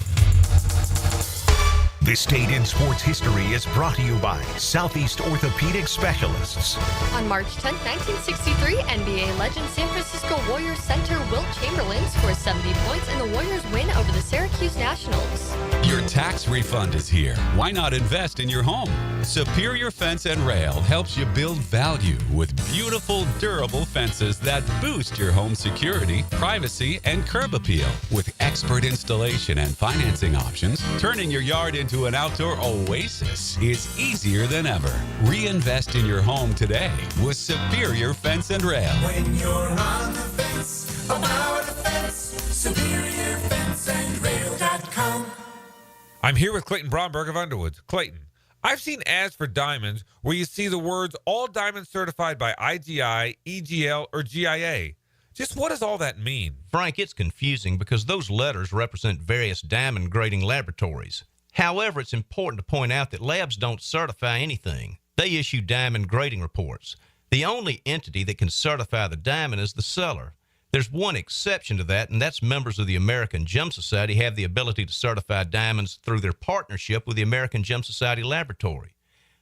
This date in sports history is brought to you by Southeast Orthopedic Specialists. On March 10, 1963, NBA legend San Francisco Warriors center Wilt Chamberlain scores 70 points and the Warriors win over the Syracuse Nationals. Your tax refund is here. Why not invest in your home? Superior Fence and Rail helps you build value with beautiful, durable fences that boost your home security, privacy, and curb appeal. With expert installation and financing options, turning your yard into an outdoor oasis is easier than ever. Reinvest in your home today with Superior Fence and Rail. When you're on the fence, about the fence, SuperiorFenceandRail.com. I'm here with Clayton Bromberg of Underwoods. Clayton, I've seen ads for diamonds where you see the words all diamonds certified by IGI, EGL, or GIA. Just what does all that mean? Frank, it's confusing because those letters represent various diamond grading laboratories. However, it's important to point out that labs don't certify anything. They issue diamond grading reports. The only entity that can certify the diamond is the seller. There's one exception to that, and that's members of the American Gem Society have the ability to certify diamonds through their partnership with the American Gem Society Laboratory.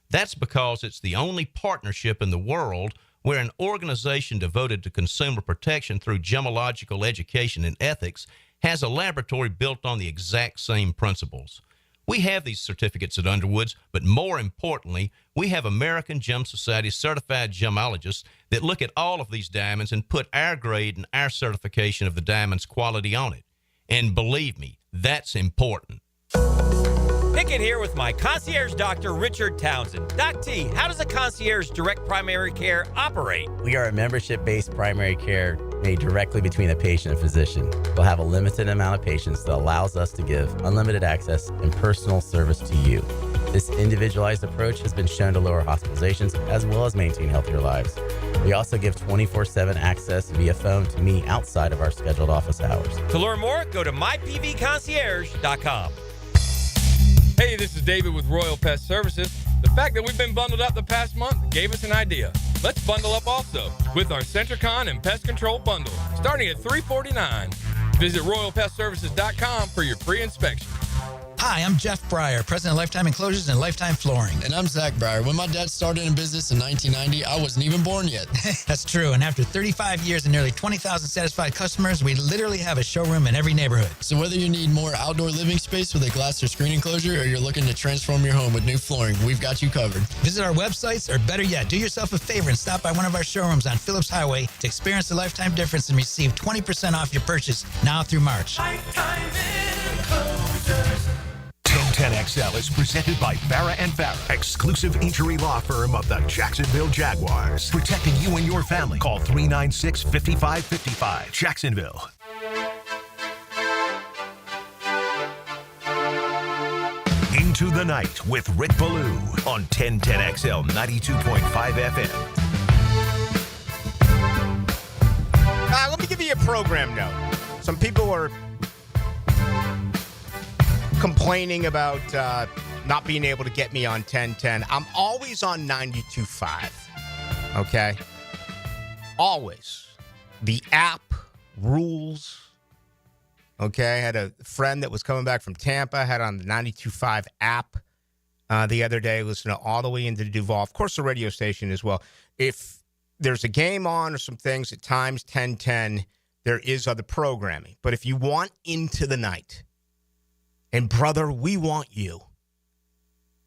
That's because it's the only partnership in the world We're an organization devoted to consumer protection through gemological education and ethics, has a laboratory built on the exact same principles. We have these certificates at Underwood's, but more importantly, we have American Gem Society certified gemologists that look at all of these diamonds and put our grade and our certification of the diamond's quality on it. And believe me, that's important. Pickett here with my concierge doctor, Richard Townsend. Doc T, how does a concierge direct primary care operate? We are a membership-based primary care made directly between a patient and physician. We'll have a limited amount of patients that allows us to give unlimited access and personal service to you. This individualized approach has been shown to lower hospitalizations as well as maintain healthier lives. We also give 24/7 access via phone to me outside of our scheduled office hours. To learn more, go to mypvconcierge.com. Hey, this is David with Royal Pest Services. The fact that we've been bundled up the past month gave us an idea. Let's bundle up also with our Centricon and Pest Control bundle, starting at $349. Visit RoyalPestServices.com for your free inspection. Hi, I'm Jeff Breyer, president of Lifetime Enclosures and Lifetime Flooring. And I'm Zach Breyer. When my dad started in business in 1990, I wasn't even born yet. That's true. And after 35 years and nearly 20,000 satisfied customers, we literally have a showroom in every neighborhood. So whether you need more outdoor living space with a glass or screen enclosure, or you're looking to transform your home with new flooring, we've got you covered. Visit our websites, or better yet, do yourself a favor and stop by one of our showrooms on Phillips Highway to experience the Lifetime difference and receive 20% off your purchase now through March. Lifetime Enclosures. 1010XL is presented by Farah and Farah, exclusive injury law firm of the Jacksonville Jaguars. Protecting you and your family. Call 396-5555. Jacksonville. Into the Night with Rick Ballou on 1010XL 92.5 FM. Let me give you a program note. Some people are complaining about not being able to get me on 1010. I'm always on 92.5. Okay? Always. The app rules. Okay? I had a friend that was coming back from Tampa, had on the 92.5 app the other day, listening all the way into Duval. Of course, the radio station as well. If there's a game on or some things at times, 1010, there is other programming. But if you want Into the Night, and brother, we want you,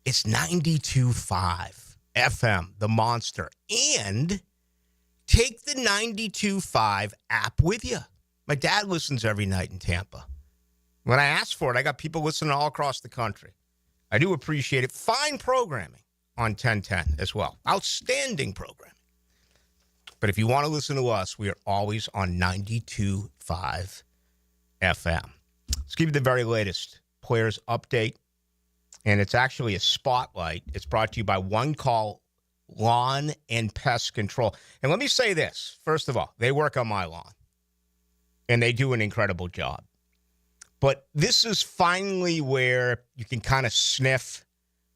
it's 92.5 FM, the monster. And take the 92.5 app with you. My dad listens every night in Tampa. When I asked for it, I got people listening all across the country. I do appreciate it. Fine programming on 1010 as well. Outstanding programming. But if you want to listen to us, we are always on 92.5 FM. Let's give you the very latest players update, and it's actually a spotlight. It's brought to you by One Call Lawn and Pest Control. And let me say this. First of all, they work on my lawn, and they do an incredible job. But this is finally where you can kind of sniff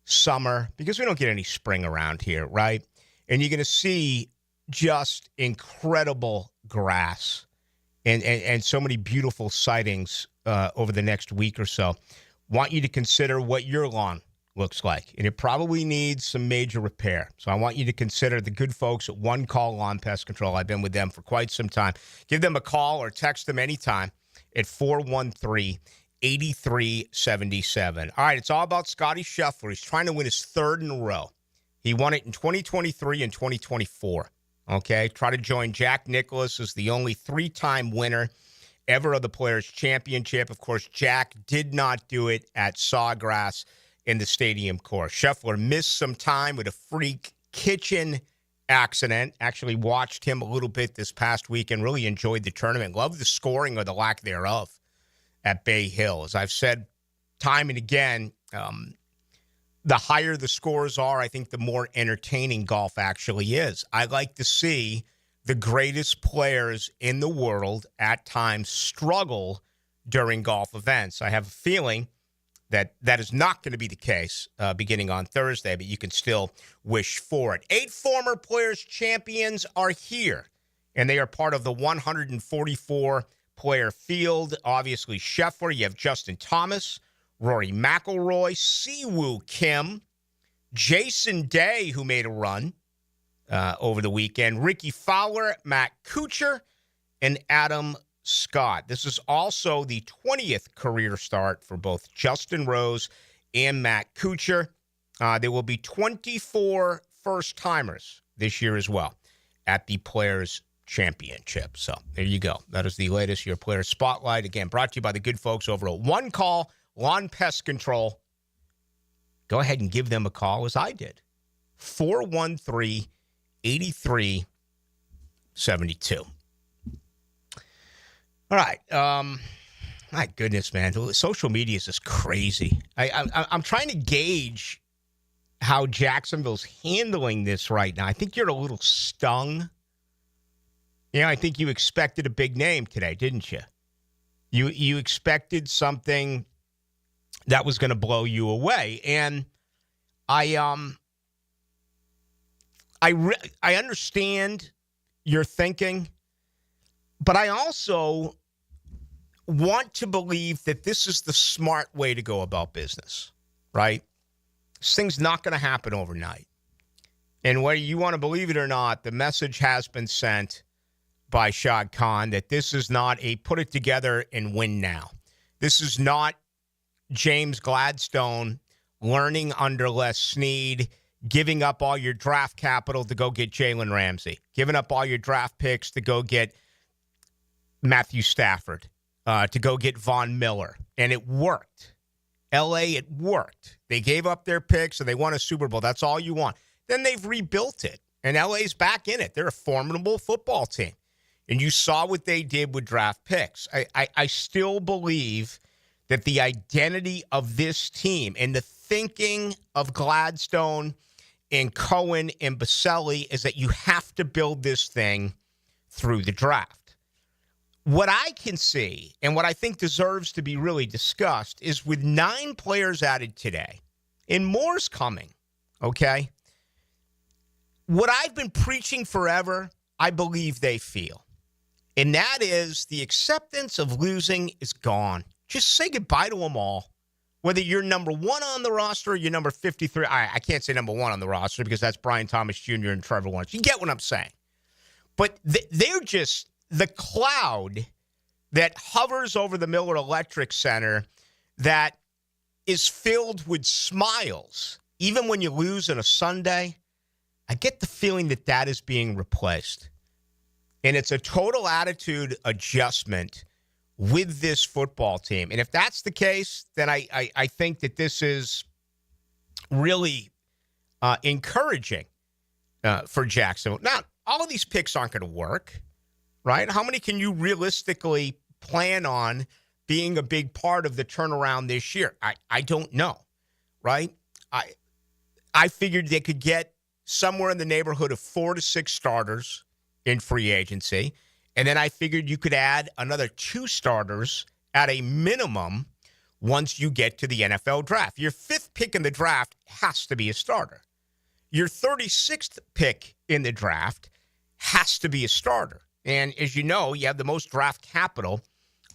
summer, because we don't get any spring around here, right? And you're going to see just incredible grass and so many beautiful sightings over the next week or so. Want you to consider what your lawn looks like, and it probably needs some major repair. So I want you to consider the good folks at One Call Lawn Pest Control. I've been with them for quite some time. Give them a call or text them anytime at 413-8377. All right, it's all about Scotty Scheffler. He's trying to win his third in a row. He won it in 2023 and 2024. Okay, try to join Jack Nicklaus as the only three-time winner ever of the Players' Championship. Of course, Jack did not do it at Sawgrass in the stadium course. Scheffler missed some time with a freak kitchen accident. Actually watched him a little bit this past week and really enjoyed the tournament. Loved the scoring or the lack thereof at Bay Hill. As I've said time and again, the higher the scores are, I think the more entertaining golf actually is. I like to see the greatest players in the world at times struggle during golf events. I have a feeling that that is not going to be the case beginning on Thursday, but you can still wish for it. 8 former Players champions are here, and they are part of the 144-player field. Obviously, Scheffler, you have Justin Thomas, Rory McIlroy, Siwoo Kim, Jason Day, who made a run, over the weekend. Ricky Fowler, Matt Kuchar, and Adam Scott. This is also the 20th career start for both Justin Rose and Matt Kuchar. There will be 24 first-timers this year as well at the Players' Championship. So there you go. That is the latest Your Player Spotlight. Again, brought to you by the good folks over at One Call Lawn Pest Control. Go ahead and give them a call, as I did. 413-8372. All right. My goodness, man. Social media is just crazy. I'm trying to gauge how Jacksonville's handling this right now. I think you're a little stung. I think you expected a big name today, didn't you? You expected something that was going to blow you away. And I understand your thinking, but I also want to believe that this is the smart way to go about business, right? This thing's not going to happen overnight. And whether you want to believe it or not, the message has been sent by Shad Khan that this is not a put it together and win now. This is not James Gladstone learning under Les Snead, giving up all your draft capital to go get Jalen Ramsey, giving up all your draft picks to go get Matthew Stafford, to go get Von Miller. And it worked. L.A., it worked. They gave up their picks and they won a Super Bowl. That's all you want. Then they've rebuilt it, and L.A.'s back in it. They're a formidable football team. And you saw what they did with draft picks. I still believe that the identity of this team and the thinking of Gladstone and Cohen and Baselli is that you have to build this thing through the draft. What I can see and what I think deserves to be really discussed is with 9 players added today, and more's coming, okay? What I've been preaching forever, I believe they feel. And that is the acceptance of losing is gone. Just say goodbye to them all. Whether you're number 1 on the roster or you're number 53. I can't say number 1 on the roster because that's Brian Thomas Jr. and Trevor Lawrence. You get what I'm saying. But they're just the cloud that hovers over the Miller Electric Center that is filled with smiles. Even when you lose on a Sunday, I get the feeling that that is being replaced. And it's a total attitude adjustment with this football team. And if that's the case, then I think that this is really encouraging for Jacksonville. Now, all of these picks aren't going to work, right? How many can you realistically plan on being a big part of the turnaround this year? I don't know, right? I figured they could get somewhere in the neighborhood of 4 to 6 starters in free agency. And then I figured you could add another 2 starters at a minimum once you get to the NFL draft. Your 5th pick in the draft has to be a starter. Your 36th pick in the draft has to be a starter. And as you know, you have the most draft capital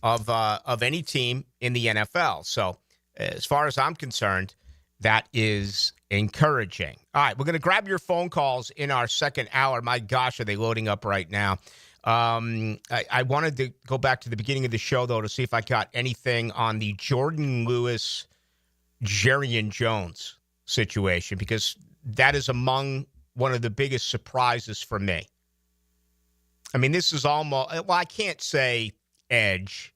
of any team in the NFL. So as far as I'm concerned, that is encouraging. All right, we're going to grab your phone calls in our second hour. My gosh, are they loading up right now? I wanted to go back to the beginning of the show, though, to see if I got anything on the Jordan Lewis, Jerrion Jones situation, because that is among one of the biggest surprises for me. I mean, this is almost, well, I can't say edge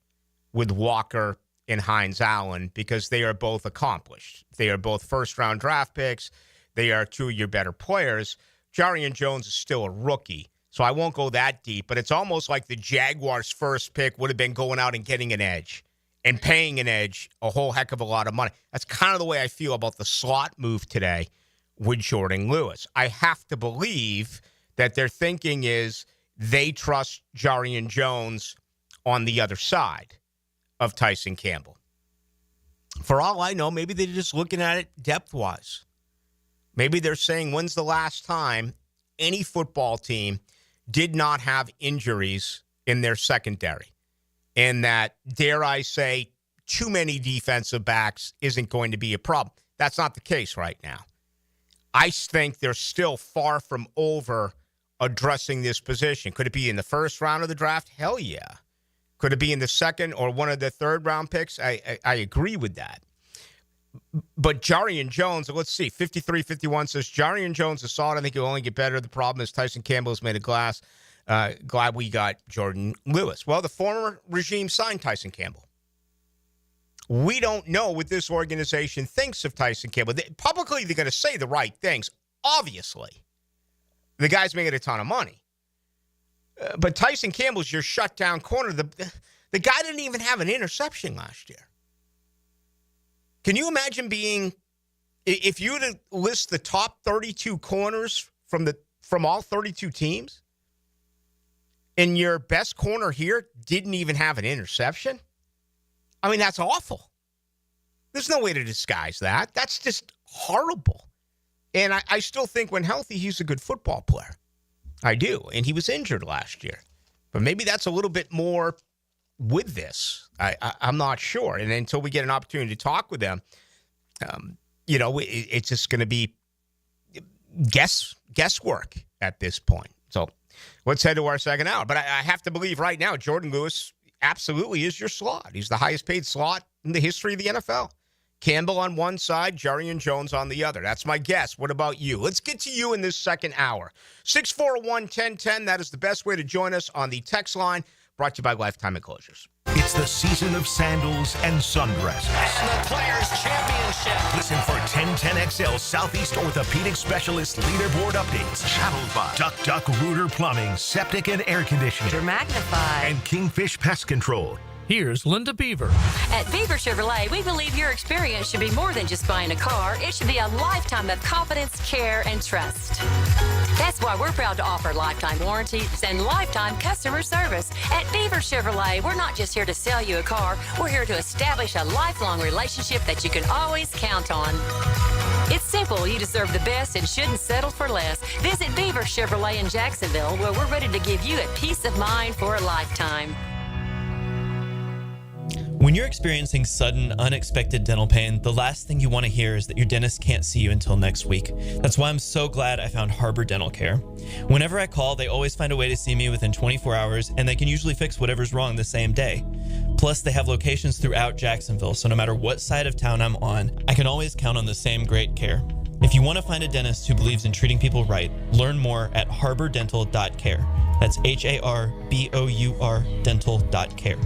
with Walker and Hines Allen because they are both accomplished. They are both first-round draft picks. They are 2 of your better players. Jerrion Jones is still a rookie, so I won't go that deep, but it's almost like the Jaguars' first pick would have been going out and getting an edge and paying an edge a whole heck of a lot of money. That's kind of the way I feel about the slot move today with Jordan Lewis. I have to believe that their thinking is they trust Jerrion Jones on the other side of Tyson Campbell. For all I know, maybe they're just looking at it depth-wise. Maybe they're saying, when's the last time any football team did not have injuries in their secondary? And that, dare I say, too many defensive backs isn't going to be a problem. That's not the case right now. I think they're still far from over addressing this position. Could it be in the first round of the draft? Hell yeah. Could it be in the second or one of the third-round picks? I agree with that. But Jarian Jones, let's see, 53-51 says, Jarian Jones is solid. I think he'll only get better. The problem is Tyson Campbell has made a glass. Glad we got Jordan Lewis. Well, the former regime signed Tyson Campbell. We don't know what this organization thinks of Tyson Campbell. Publicly, they're going to say the right things, obviously. The guy's making a ton of money. But Tyson Campbell's your shutdown corner. The guy didn't even have an interception last year. Can you imagine if you were to list the top 32 corners from all 32 teams, and your best corner here didn't even have an interception? I mean, that's awful. There's no way to disguise that. That's just horrible. And I still think when healthy, he's a good football player. I do. And he was injured last year. But maybe that's a little bit more with this. I'm not sure. And until we get an opportunity to talk with them, it's just going to be guesswork at this point. So let's head to our second hour. But I have to believe right now, Jordan Lewis absolutely is your slot. He's the highest paid slot in the history of the NFL. Campbell on one side, Jarian Jones on the other. That's my guess. What about you? Let's get to you in this second hour. 641-1010. That is the best way to join us on the text line. Brought to you by Lifetime Enclosures. It's the season of sandals and sundresses. And the Players' Championship. Listen for 1010XL Southeast Orthopedic Specialist leaderboard updates. Shuttled by Duck Rooter Plumbing, Septic and Air Conditioning. Magnified. And Kingfish Pest Control. Here's Linda Beaver. At Beaver Chevrolet, we believe your experience should be more than just buying a car. It should be a lifetime of confidence, care, and trust. That's why we're proud to offer lifetime warranties and lifetime customer service. At Beaver Chevrolet, we're not just here to sell you a car. We're here to establish a lifelong relationship that you can always count on. It's simple. You deserve the best and shouldn't settle for less. Visit Beaver Chevrolet in Jacksonville, where we're ready to give you a peace of mind for a lifetime. When you're experiencing sudden, unexpected dental pain, the last thing you want to hear is that your dentist can't see you until next week. That's why I'm so glad I found Harbor Dental Care. Whenever I call, they always find a way to see me within 24 hours, and they can usually fix whatever's wrong the same day. Plus, they have locations throughout Jacksonville, so no matter what side of town I'm on, I can always count on the same great care. If you want to find a dentist who believes in treating people right, learn more at harbordental.care. That's HARBOUR dental.care.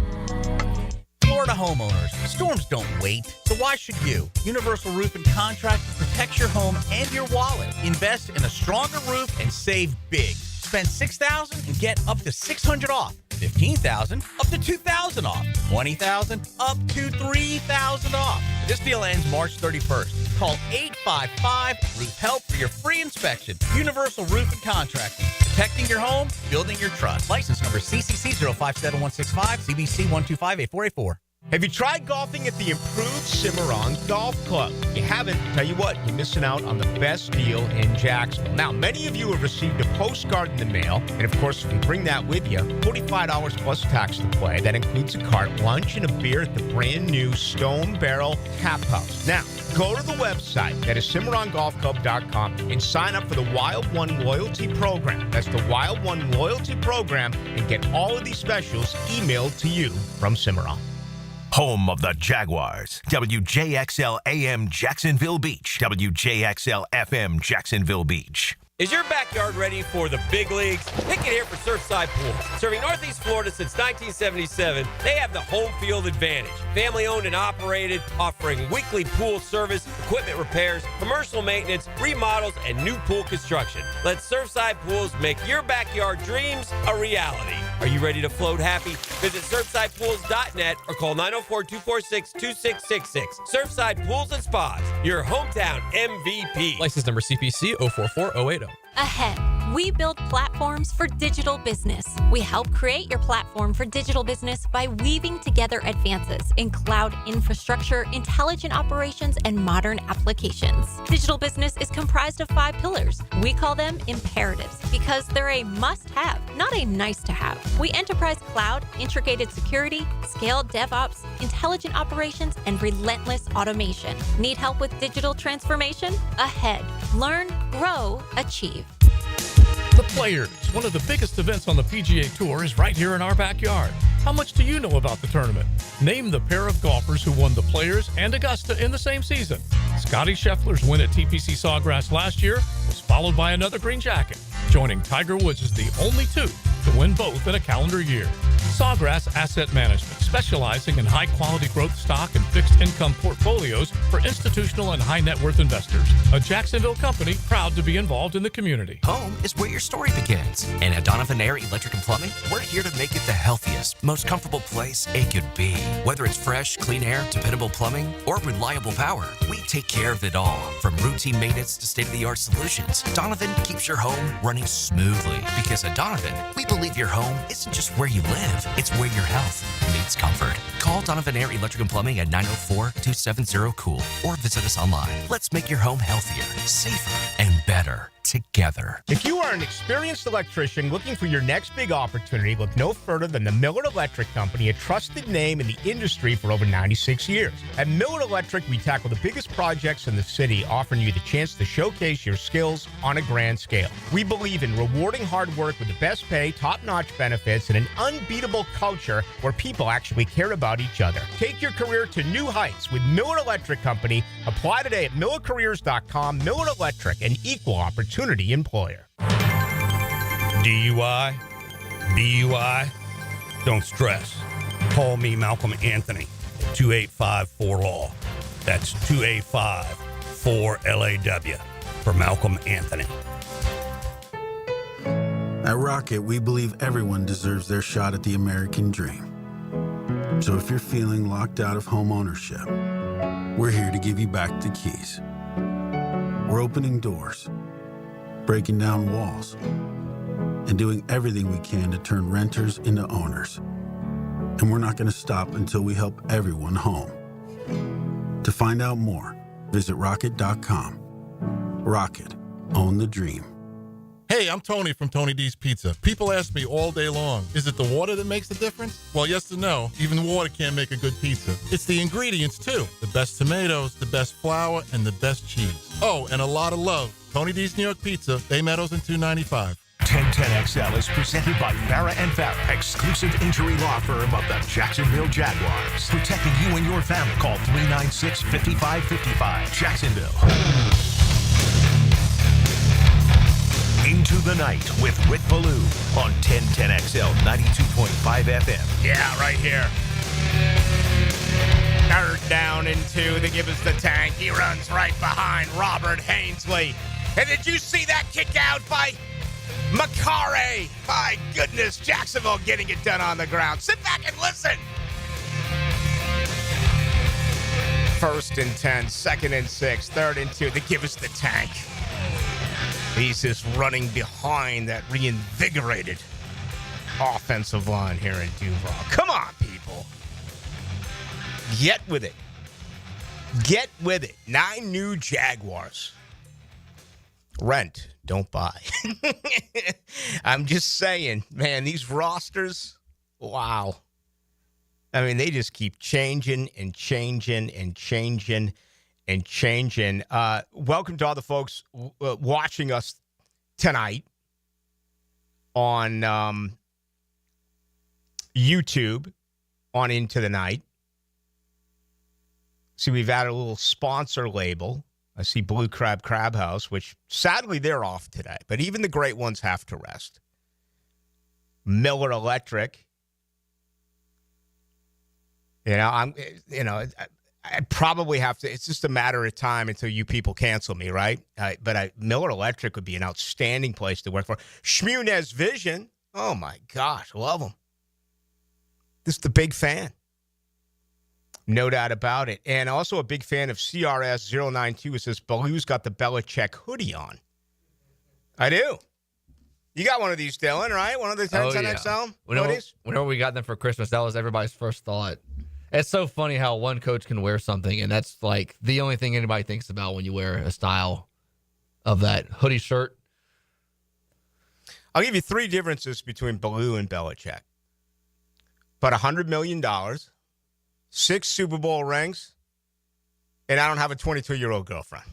Florida homeowners, storms don't wait, so why should you? Universal Roof and Contract protects your home and your wallet. Invest in a stronger roof and save big. Spend $6,000 and get up to $600 off. $15,000 up to $2,000 off. $20,000 up to $3,000 off. This deal ends March 31st. Call 855-ROOF-HELP for your free inspection. Universal Roof and Contracting. Protecting your home, building your trust. License number CCC 057165, CBC 1258484. Have you tried golfing at the improved Cimarron Golf Club? If you haven't, tell you what, you're missing out on the best deal in Jacksonville. Now, many of you have received a postcard in the mail, and of course, if you bring that with you, $45 plus tax to play. That includes a cart, lunch, and a beer at the brand new Stone Barrel Tap House. Now, go to the website, that is CimarronGolfClub.com, and sign up for the Wild One Loyalty Program. That's the Wild One Loyalty Program, and get all of these specials emailed to you from Cimarron. Home of the Jaguars. WJXL AM Jacksonville Beach. WJXL FM Jacksonville Beach. Is your backyard ready for the big leagues? Pick it here for Surfside Pools. Serving Northeast Florida since 1977, they have the home field advantage. Family owned and operated, offering weekly pool service, equipment repairs, commercial maintenance, remodels, and new pool construction. Let Surfside Pools make your backyard dreams a reality. Are you ready to float happy? Visit SurfsidePools.net or call 904-246-2666. Surfside Pools and Spas, your hometown MVP. License number CPC 044080. Ahead, We build platforms for digital business. We help create your platform for digital business by weaving together advances in cloud infrastructure, intelligent operations, and modern applications. Digital business is comprised of 5 pillars. We call them imperatives because they're a must-have, not a nice-to-have. We enterprise cloud, integrated security, scaled DevOps, intelligent operations, and relentless automation. Need help with digital transformation? Ahead. Learn, grow, achieve. The Players, one of the biggest events on the PGA Tour, is right here in our backyard. How much do you know about the tournament? Name the pair of golfers who won the Players and Augusta in the same season. Scotty Scheffler's win at TPC Sawgrass last year was followed by another green jacket. Joining Tiger Woods as the only 2 to win both in a calendar year. Sawgrass Asset Management, specializing in high-quality growth stock and fixed-income portfolios for institutional and high-net-worth investors. A Jacksonville company proud to be involved in the community. Home is where your story begins. And at Donovan Air Electric and Plumbing, we're here to make it the healthiest, most comfortable place it could be. Whether it's fresh, clean air, dependable plumbing, or reliable power, we take care of it all. From routine maintenance to state-of-the-art solutions, Donovan keeps your home running smoothly. Because at Donovan, we believe your home isn't just where you live, it's where your health meets comfort. Call Donovan Air Electric and Plumbing at 904-270-COOL or visit us online. Let's make your home healthier, safer, and better together. If you are an experienced electrician looking for your next big opportunity, look no further than the Miller Electric Company, a trusted name in the industry for over 96 years. At Miller Electric, we tackle the biggest projects in the city, offering you the chance to showcase your skills on a grand scale. We believe in rewarding hard work with the best pay, top-notch benefits, and an unbeatable culture where people actually care about each other. Take your career to new heights with Miller Electric Company. Apply today at millercareers.com. Miller Electric, an equal opportunity employer. DUI? DUI? Don't stress. Call me Malcolm Anthony at 285-4LAW. That's 285-4LAW for Malcolm Anthony. At Rocket, we believe everyone deserves their shot at the American dream. So if you're feeling locked out of home ownership, we're here to give you back the keys. We're opening doors, breaking down walls, and doing everything we can to turn renters into owners. And we're not going to stop until we help everyone home. To find out more, visit rocket.com. Rocket, own the dream. Hey, I'm Tony from Tony D's Pizza. People ask me all day long, is it the water that makes the difference? Well, yes and no. Even water can't make a good pizza. It's the ingredients, too. The best tomatoes, the best flour, and the best cheese. Oh, and a lot of love. Tony D's New York Pizza, Bay Meadows and 295. 1010XL is presented by Farah and Farah, exclusive injury law firm of the Jacksonville Jaguars. Protecting you and your family. Call 396-5555. Jacksonville. Into the Night with Rick Ballou on 1010XL 92.5 FM. Yeah, right here. Third down into the Give Us the Tank. He runs right behind Robert Hainsley. And did you see that kick out by Macare? My goodness, Jacksonville getting it done on the ground. Sit back and listen. 1st and 10, 2nd and 6, 3rd and 2. The Give Us the Tank. He's just running behind that reinvigorated offensive line here in Duval. Come on, people. Get with it. Get with it. 9 new Jaguars. Rent, don't buy. I'm just saying, man, these rosters, wow. I mean, they just keep changing and changing and changing and changing. Welcome to all the folks watching us tonight on YouTube on Into the Night. See, we've added a little sponsor label. I see Blue Crab House, which sadly they're off today, but even the great ones have to rest. Miller Electric. I probably have to. It's just a matter of time until you people cancel me, right? But Miller Electric would be an outstanding place to work for. Shmunez Vision. Oh, my gosh. Love them. Just a big fan. No doubt about it. And also a big fan of CRS 092. It says, Ballou's got the Belichick hoodie on. I do. You got one of these, Dylan, right? One of the 1010 XL Whenever we got them for Christmas, that was everybody's first thought. It's so funny how one coach can wear something, and that's like the only thing anybody thinks about when you wear a style of that hoodie shirt. I'll give you 3 differences between Ballou and Belichick. But $100 million, 6 Super Bowl rings, and I don't have a 22-year-old girlfriend.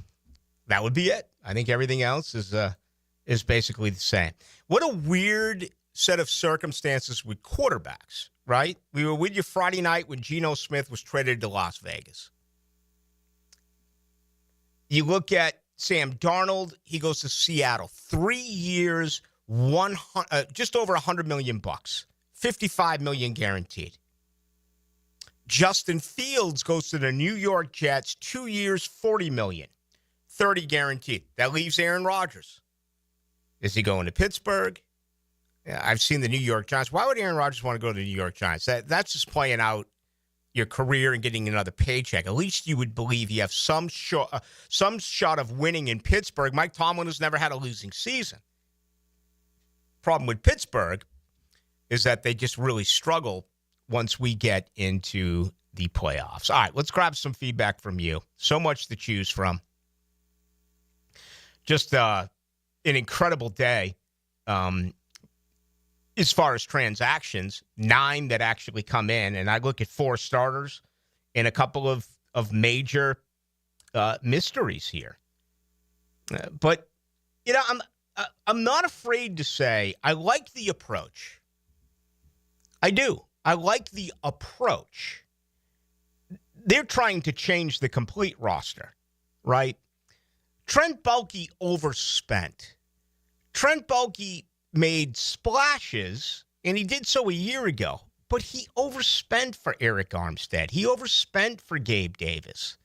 That would be it. I think everything else is basically the same. What a weird set of circumstances with quarterbacks, right? We were with you Friday night when Geno Smith was traded to Las Vegas. You look at Sam Darnold, he goes to Seattle. 3 years, just over $100 million, $55 million guaranteed. Justin Fields goes to the New York Jets, 2 years, $40 million, $30 guaranteed. That leaves Aaron Rodgers. Is he going to Pittsburgh? Yeah, I've seen the New York Giants. Why would Aaron Rodgers want to go to the New York Giants? That's just playing out your career and getting another paycheck. At least you would believe you have some shot of winning in Pittsburgh. Mike Tomlin has never had a losing season. Problem with Pittsburgh is that they just really struggle once we get into the playoffs. All right, let's grab some feedback from you. So much to choose from. Just an incredible day as far as transactions, 9 that actually come in. And I look at 4 starters and a couple of major mysteries here. But, you know, I'm not afraid to say I like the approach. I do. I like the approach. They're trying to change the complete roster, right? Trent Baalke overspent. Trent Baalke made splashes, and he did so a year ago, but he overspent for Eric Armstead. He overspent for Gabe Davis.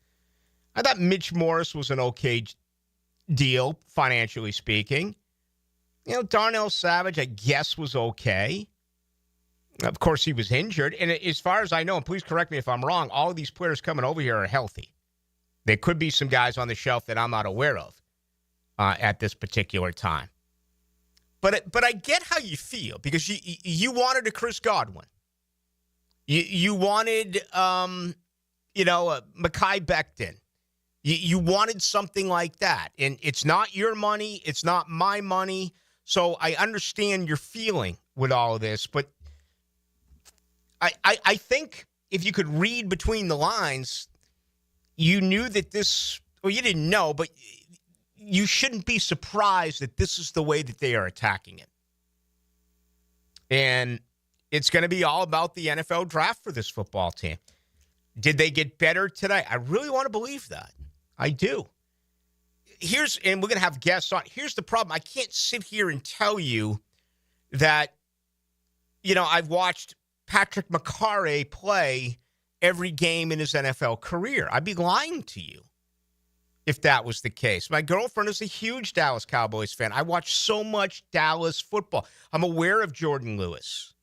I thought Mitch Morris was an okay deal, financially speaking. You know, Darnell Savage, I guess, was okay. Of course, he was injured. And as far as I know, and please correct me if I'm wrong, all of these players coming over here are healthy. There could be some guys on the shelf that I'm not aware of at this particular time. But I get how you feel because you wanted a Chris Godwin. You wanted, Mekhi Becton. You wanted something like that. And it's not your money. It's not my money. So I understand your feeling with all of this. But I think if you could read between the lines, you knew that this, or you didn't know, but you shouldn't be surprised that this is the way that they are attacking it. And it's going to be all about the NFL draft for this football team. Did they get better today? I really want to believe that. I do. And we're going to have guests on. Here's the problem. I can't sit here and tell you that, I've watched Patrick McCarry play every game in his NFL career. I'd be lying to you if that was the case. My girlfriend is a huge Dallas Cowboys fan. I watch so much Dallas football. I'm aware of Jordan Lewis.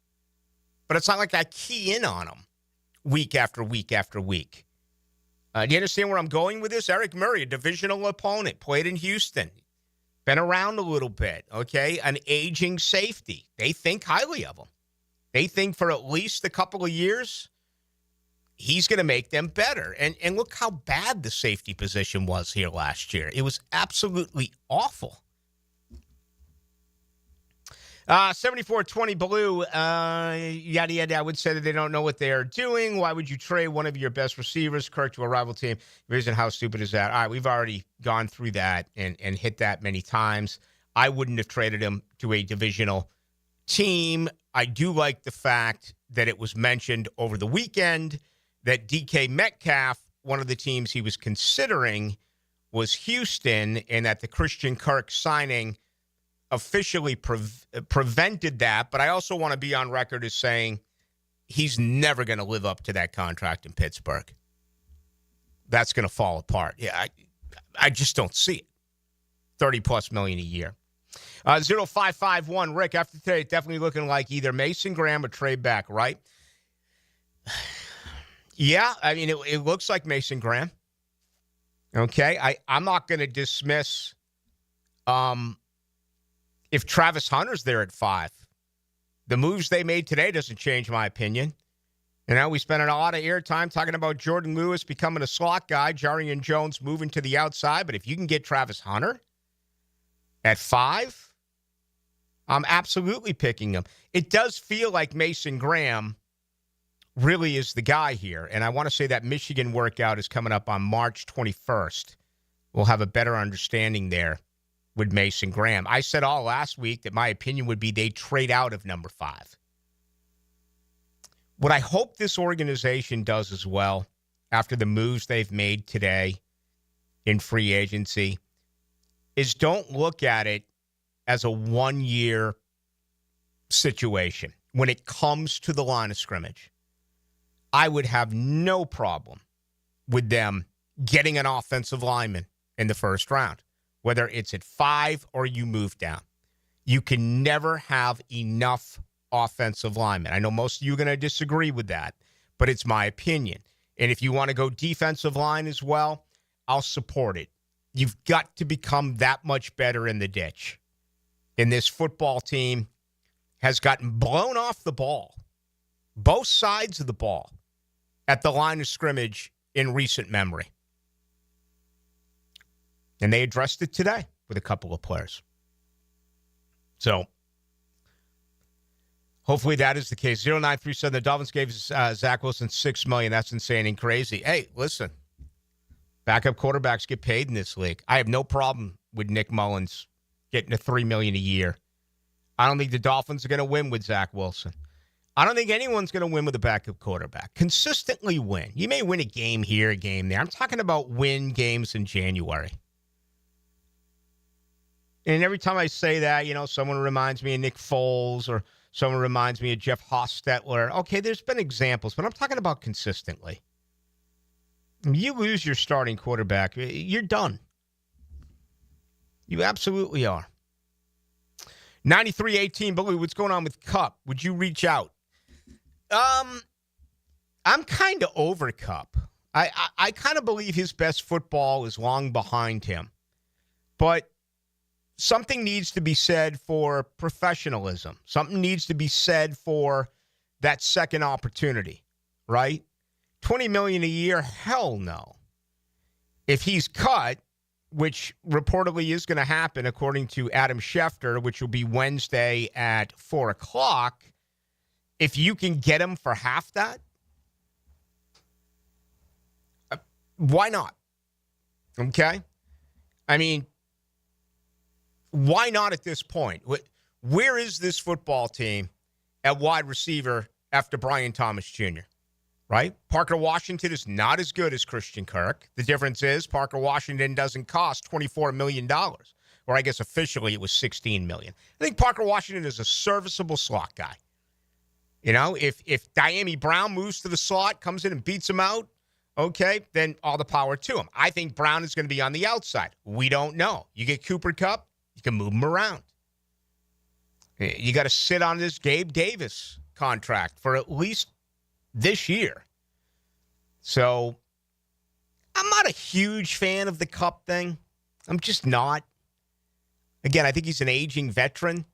But it's not like I key in on him week after week after week. Do you understand where I'm going with this? Eric Murray, a divisional opponent, played in Houston. Been around a little bit, okay? An aging safety. They think highly of him. They think for at least a couple of years, he's going to make them better. And look how bad the safety position was here last year. It was absolutely awful. 74-20 Ballou, yada, yada. I would say that they don't know what they are doing. Why would you trade one of your best receivers, Kirk, to a rival team? Reason, how stupid is that? All right, we've already gone through that and hit that many times. I wouldn't have traded him to a divisional team. I do like the fact that it was mentioned over the weekend that DK Metcalf, one of the teams he was considering, was Houston, and that the Christian Kirk signing officially prevented that. But I also want to be on record as saying he's never going to live up to that contract in Pittsburgh. That's going to fall apart. Yeah, I just don't see it. $30+ million a year. 0551 Rick, after today, definitely looking like either Mason Graham or Trey Beck, right? Yeah, I mean, it looks like Mason Graham. Okay, I'm not going to dismiss if Travis Hunter's there at 5. The moves they made today doesn't change my opinion. You know, we spent a lot of airtime talking about Jordan Lewis becoming a slot guy, Jarian Jones moving to the outside. But if you can get Travis Hunter at 5, I'm absolutely picking him. It does feel like Mason Graham really is the guy here. And I want to say that Michigan workout is coming up on March 21st. We'll have a better understanding there with Mason Graham. I said all last week that my opinion would be they trade out of number 5. What I hope this organization does as well, after the moves they've made today in free agency, is don't look at it as a 1-year situation. When it comes to the line of scrimmage, I would have no problem with them getting an offensive lineman in the first round, whether it's at 5 or you move down. You can never have enough offensive linemen. I know most of you are going to disagree with that, but it's my opinion. And if you want to go defensive line as well, I'll support it. You've got to become that much better in the ditch. And this football team has gotten blown off the ball, both sides of the ball, at the line of scrimmage in recent memory. And they addressed it today with a couple of players. So hopefully that is the case. 0937, the Dolphins gave Zach Wilson $6 million. That's insane and crazy. Hey, listen, backup quarterbacks get paid in this league. I have no problem with Nick Mullins getting $3 million a year. I don't think the Dolphins are going to win with Zach Wilson. I don't think anyone's going to win with a backup quarterback. Consistently win. You may win a game here, a game there. I'm talking about win games in January. And every time I say that, you know, someone reminds me of Nick Foles or someone reminds me of Jeff Hostetler. Okay, there's been examples, but I'm talking about consistently. You lose your starting quarterback, you're done. You absolutely are. 93-18, Ballou, what's going on with Kupp? Would you reach out? I'm kind of over Kupp. I kind of believe his best football is long behind him. But something needs to be said for professionalism. Something needs to be said for that second opportunity, right? $20 million a year? Hell no. If he's cut, which reportedly is going to happen according to Adam Schefter, which will be Wednesday at 4 o'clock, if you can get him for half that, why not? Okay? I mean, why not at this point? Where is this football team at wide receiver after Brian Thomas Jr., right? Parker Washington is not as good as Christian Kirk. The difference is Parker Washington doesn't cost $24 million, or I guess officially it was $16 million. I think Parker Washington is a serviceable slot guy. You know, if Diami Brown moves to the slot, comes in and beats him out, okay, then all the power to him. I think Brown is going to be on the outside. We don't know. You get Cooper Kupp, you can move him around. You got to sit on this Gabe Davis contract for at least this year. So I'm not a huge fan of the Kupp thing. I'm just not. Again, I think he's an aging veteran.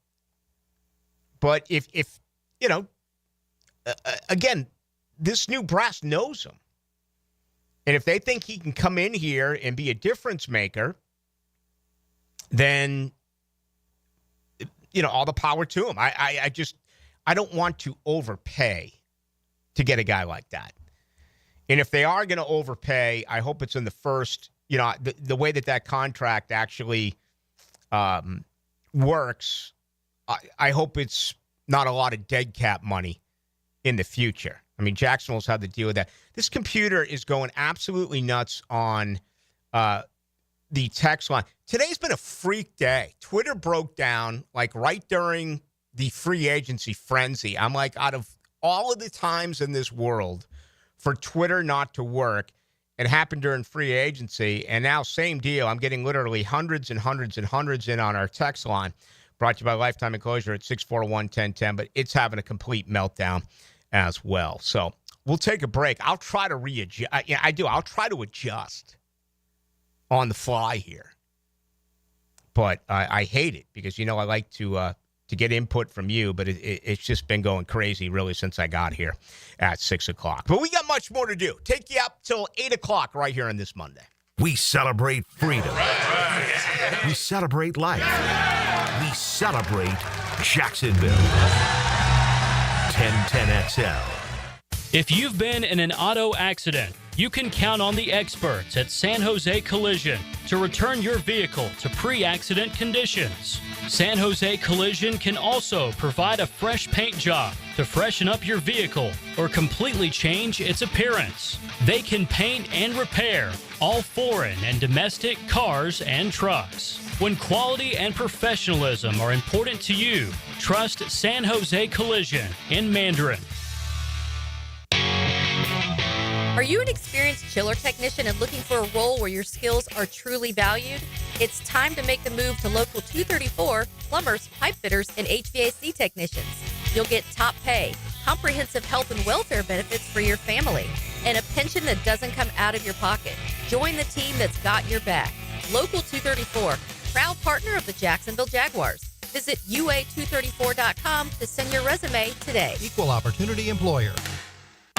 But if you know, again, this new brass knows him. And if they think he can come in here and be a difference maker, then, you know, all the power to him. I don't want to overpay to get a guy like that. And if they are going to overpay, I hope it's in the first, you know, the way that contract actually works, I hope it's not a lot of dead cap money in the future. I mean, Jacksonville's had to deal with that. This computer is going absolutely nuts on the text line. Today's been a freak day. Twitter broke down, like, right during the free agency frenzy. I'm like, out of all of the times in this world for Twitter not to work, it happened during free agency. And now, same deal. I'm getting literally hundreds and hundreds and hundreds in on our text line. Brought to you by Lifetime Enclosure at 641-1010. But it's having a complete meltdown as well. So we'll take a break. I'll try to readjust. Yeah, I do. I'll try to adjust on the fly here. but I hate it because, I like to get input from you, but it's just been going crazy really since I got here at 6 o'clock. But we got much more to do. Take you up till 8 o'clock right here on this Monday. We celebrate freedom. We celebrate life. We celebrate Jacksonville. 1010XL. If you've been in an auto accident, you can count on the experts at San Jose Collision to return your vehicle to pre-accident conditions. San Jose Collision can also provide a fresh paint job to freshen up your vehicle or completely change its appearance. They can paint and repair all foreign and domestic cars and trucks. When quality and professionalism are important to you, trust San Jose Collision in Mandarin. Are you an experienced chiller technician and looking for a role where your skills are truly valued? It's time to make the move to Local 234, plumbers, pipe fitters, and HVAC technicians. You'll get top pay, comprehensive health and welfare benefits for your family, and a pension that doesn't come out of your pocket. Join the team that's got your back. Local 234, proud partner of the Jacksonville Jaguars. Visit UA234.com to send your resume today. Equal opportunity employer.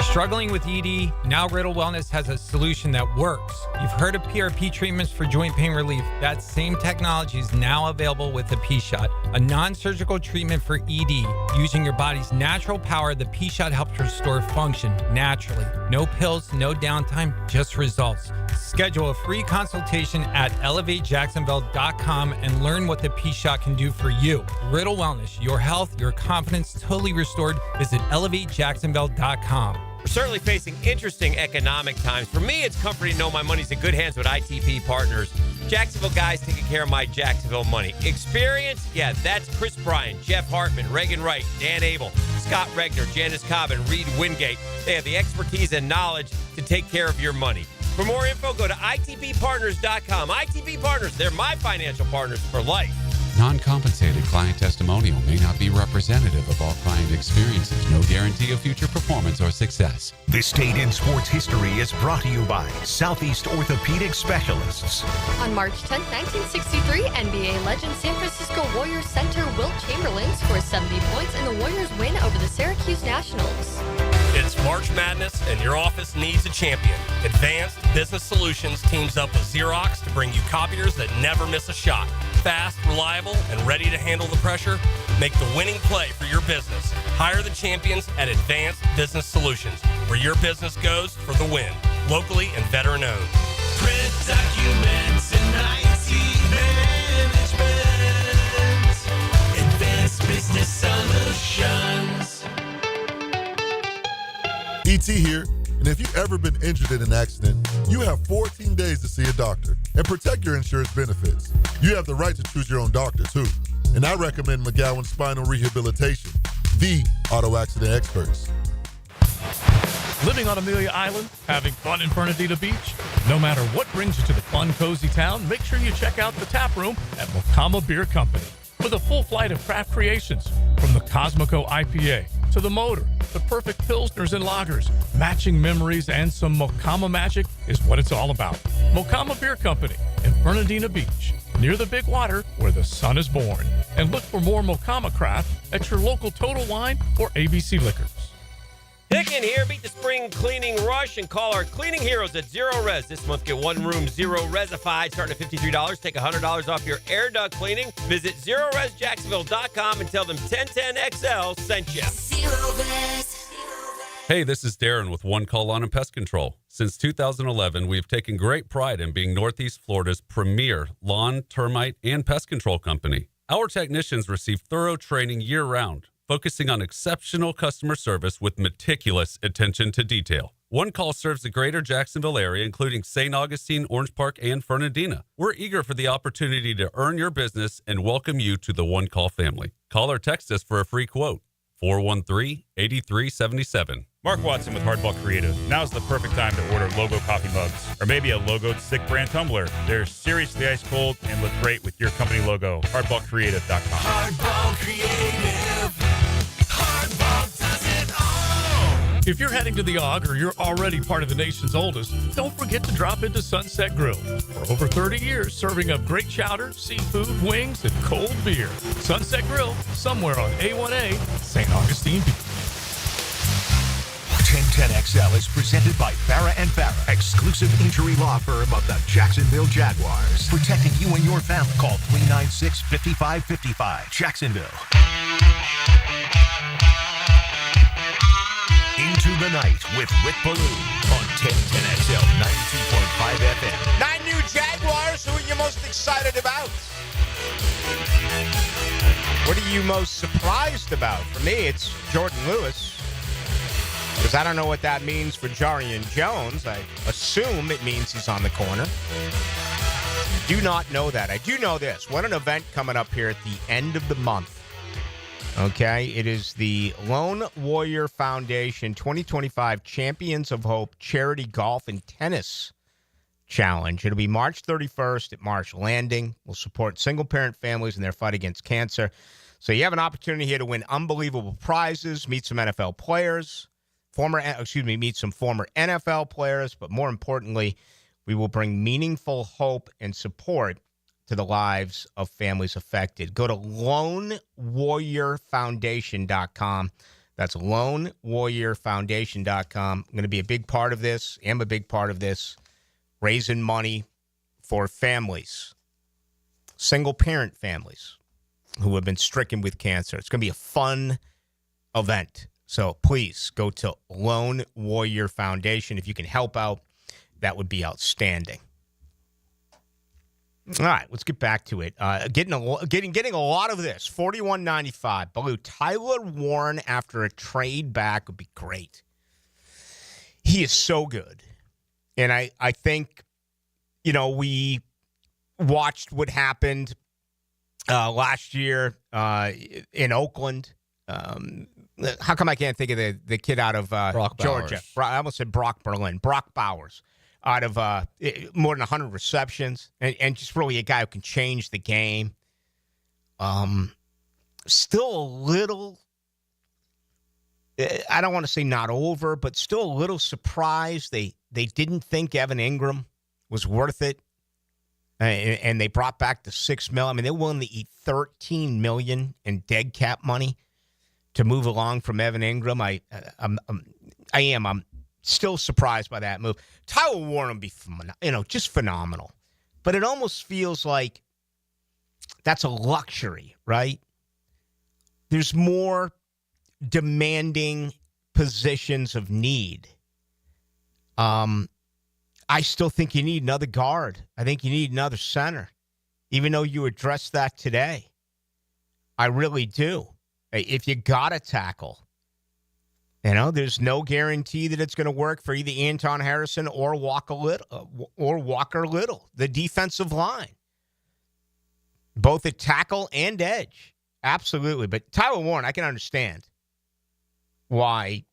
Struggling with ED? Now Riddle Wellness has a solution that works. You've heard of PRP treatments for joint pain relief. That same technology is now available with the P-Shot, a non-surgical treatment for ED. Using your body's natural power, the P-Shot helps restore function naturally. No pills, no downtime, just results. Schedule a free consultation at elevatejacksonville.com and learn what the P-Shot can do for you. Riddle Wellness, your health, your confidence totally restored. Visit elevatejacksonville.com. We're certainly facing interesting economic times. For me, it's comforting to know my money's in good hands with ITP Partners. Jacksonville guys taking care of my Jacksonville money. Experience? Yeah, that's Chris Bryan, Jeff Hartman, Reagan Wright, Dan Abel, Scott Regner, Janice Cobb, and Reed Wingate. They have the expertise and knowledge to take care of your money. For more info, go to itppartners.com. ITP Partners, they're my financial partners for life. Non-compensated client testimonial may not be representative of all client experiences. No guarantee of future performance or success. This Date in Sports History is brought to you by Southeast Orthopedic Specialists. On March 10, 1963, NBA legend San Francisco Warriors center Wilt Chamberlain scores 70 points in the Warriors' win over the Syracuse Nationals. It's March Madness, and your office needs a champion. Advanced Business Solutions teams up with Xerox to bring you copiers that never miss a shot. Fast, reliable, and ready to handle the pressure? Make the winning play for your business. Hire the champions at Advanced Business Solutions, where your business goes for the win. Locally and veteran-owned. Print documents and IT management. Advanced Business Solutions. ET here, and if you've ever been injured in an accident, you have 14 days to see a doctor and protect your insurance benefits. You have the right to choose your own doctor, too. And I recommend McGowan Spinal Rehabilitation, the auto accident experts. Living on Amelia Island, having fun in Fernandina Beach? No matter what brings you to the fun, cozy town, make sure you check out the tap room at Mocama Beer Company. With a full flight of craft creations, from the Cosmico IPA to the Motor, the perfect pilsners and lagers, matching memories and some Mocama magic is what it's all about. Mocama Beer Company in Fernandina Beach, near the big water where the sun is born. And look for more Mocama craft at your local Total Wine or ABC Liquors. Dick in here, beat the spring cleaning rush and call our cleaning heroes at Zero Res. This month, get one room Zero Resified starting at $53. Take $100 off your air duct cleaning. Visit ZeroResJacksonville.com and tell them 1010XL sent you. Zero Res. Hey, this is Darren with One Call Lawn and Pest Control. Since 2011, we have taken great pride in being Northeast Florida's premier lawn, termite, and pest control company. Our technicians receive thorough training year-round, focusing on exceptional customer service with meticulous attention to detail. One Call serves the greater Jacksonville area, including St. Augustine, Orange Park, and Fernandina. We're eager for the opportunity to earn your business and welcome you to the One Call family. Call or text us for a free quote, 413-8377. Mark Watson with Hardball Creative. Now's the perfect time to order logo coffee mugs or maybe a logoed stick brand tumbler. They're seriously ice cold and look great with your company logo. Hardballcreative.com. Hardball Creative. Hardball does it all. If you're heading to the Og or you're already part of the nation's oldest, don't forget to drop into Sunset Grill. For over 30 years, serving up great chowder, seafood, wings, and cold beer. Sunset Grill, somewhere on A1A, St. Augustine Beach. 1010XL is presented by Farah and Farah, exclusive injury law firm of the Jacksonville Jaguars. Protecting you and your family. Call 396-5555. Jacksonville. Into the Night with Rick Ballou on 1010XL 92.5 FM. 9 new Jaguars. Who are you most excited about? What are you most surprised about? For me, it's Jordan Lewis. Because I don't know what that means for Jarian Jones. I assume it means he's on the corner. Do not know that. I do know this. What an event coming up here at the end of the month. Okay, it is the Lone Warrior Foundation 2025 Champions of Hope Charity Golf and Tennis Challenge. It'll be March 31st at Marsh Landing. We'll support single-parent families in their fight against cancer. So you have an opportunity here to win unbelievable prizes, meet some NFL players, meet some former NFL players, but more importantly, we will bring meaningful hope and support to the lives of families affected. Go to LoneWarriorFoundation.com. That's LoneWarriorFoundation.com. I'm going to be a big part of this. I'm a big part of this, raising money for families, single-parent families who have been stricken with cancer. It's going to be a fun event. So please go to Lone Warrior Foundation. If you can help out, that would be outstanding. All right, let's get back to it. Getting a lot of this. 41.95. Ballou, Tyler Warren after a trade back would be great. He is so good. And I think, we watched what happened last year in Oakland. How come I can't think of the kid out of Georgia? I almost said Brock Bowers. Out of more than 100 receptions, and just really a guy who can change the game. Still a little, I don't want to say not over, but still a little surprised they didn't think Evan Ingram was worth it, and they brought back the $6 million. I mean, they're willing to eat $13 million in dead cap money to move along from Evan Ingram. I'm still surprised by that move. Tyler Warren would be, just phenomenal. But it almost feels like that's a luxury, right? There's more demanding positions of need. I still think you need another guard. I think you need another center, even though you addressed that today. I really do. If you got to tackle, there's no guarantee that it's going to work for either Anton Harrison or Walker Little, the defensive line. Both at tackle and edge. Absolutely. But Tyler Warren, I can understand why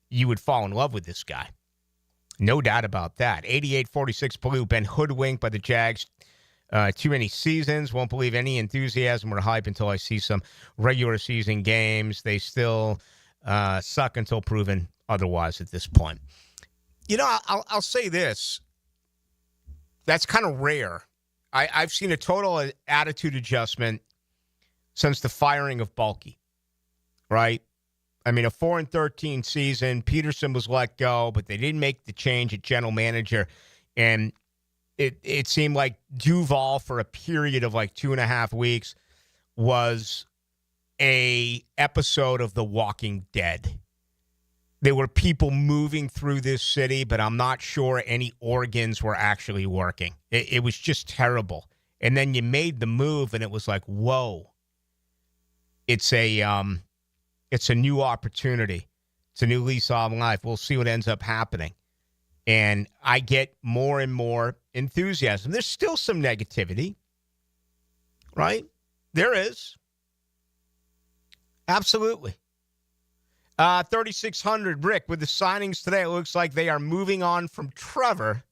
you would fall in love with this guy. No doubt about that. 88-46 Ballou, been hoodwinked by the Jags too many seasons. Won't believe any enthusiasm or hype until I see some regular season games. They still suck until proven otherwise at this point. I'll say this. That's kind of rare. I've seen a total attitude adjustment since the firing of Bulky, right? I mean, a 4-13 season, Peterson was let go, but they didn't make the change at general manager. And it seemed like Duval, for a period of like 2.5 weeks, was a episode of The Walking Dead. There were people moving through this city, but I'm not sure any organs were actually working. It was just terrible. And then you made the move, and it was like, whoa. It's a new opportunity. It's a new lease on life. We'll see what ends up happening. And I get more and more enthusiasm. There's still some negativity, right? There is. Absolutely. 3,600, Rick, with the signings today, it looks like they are moving on from Trevor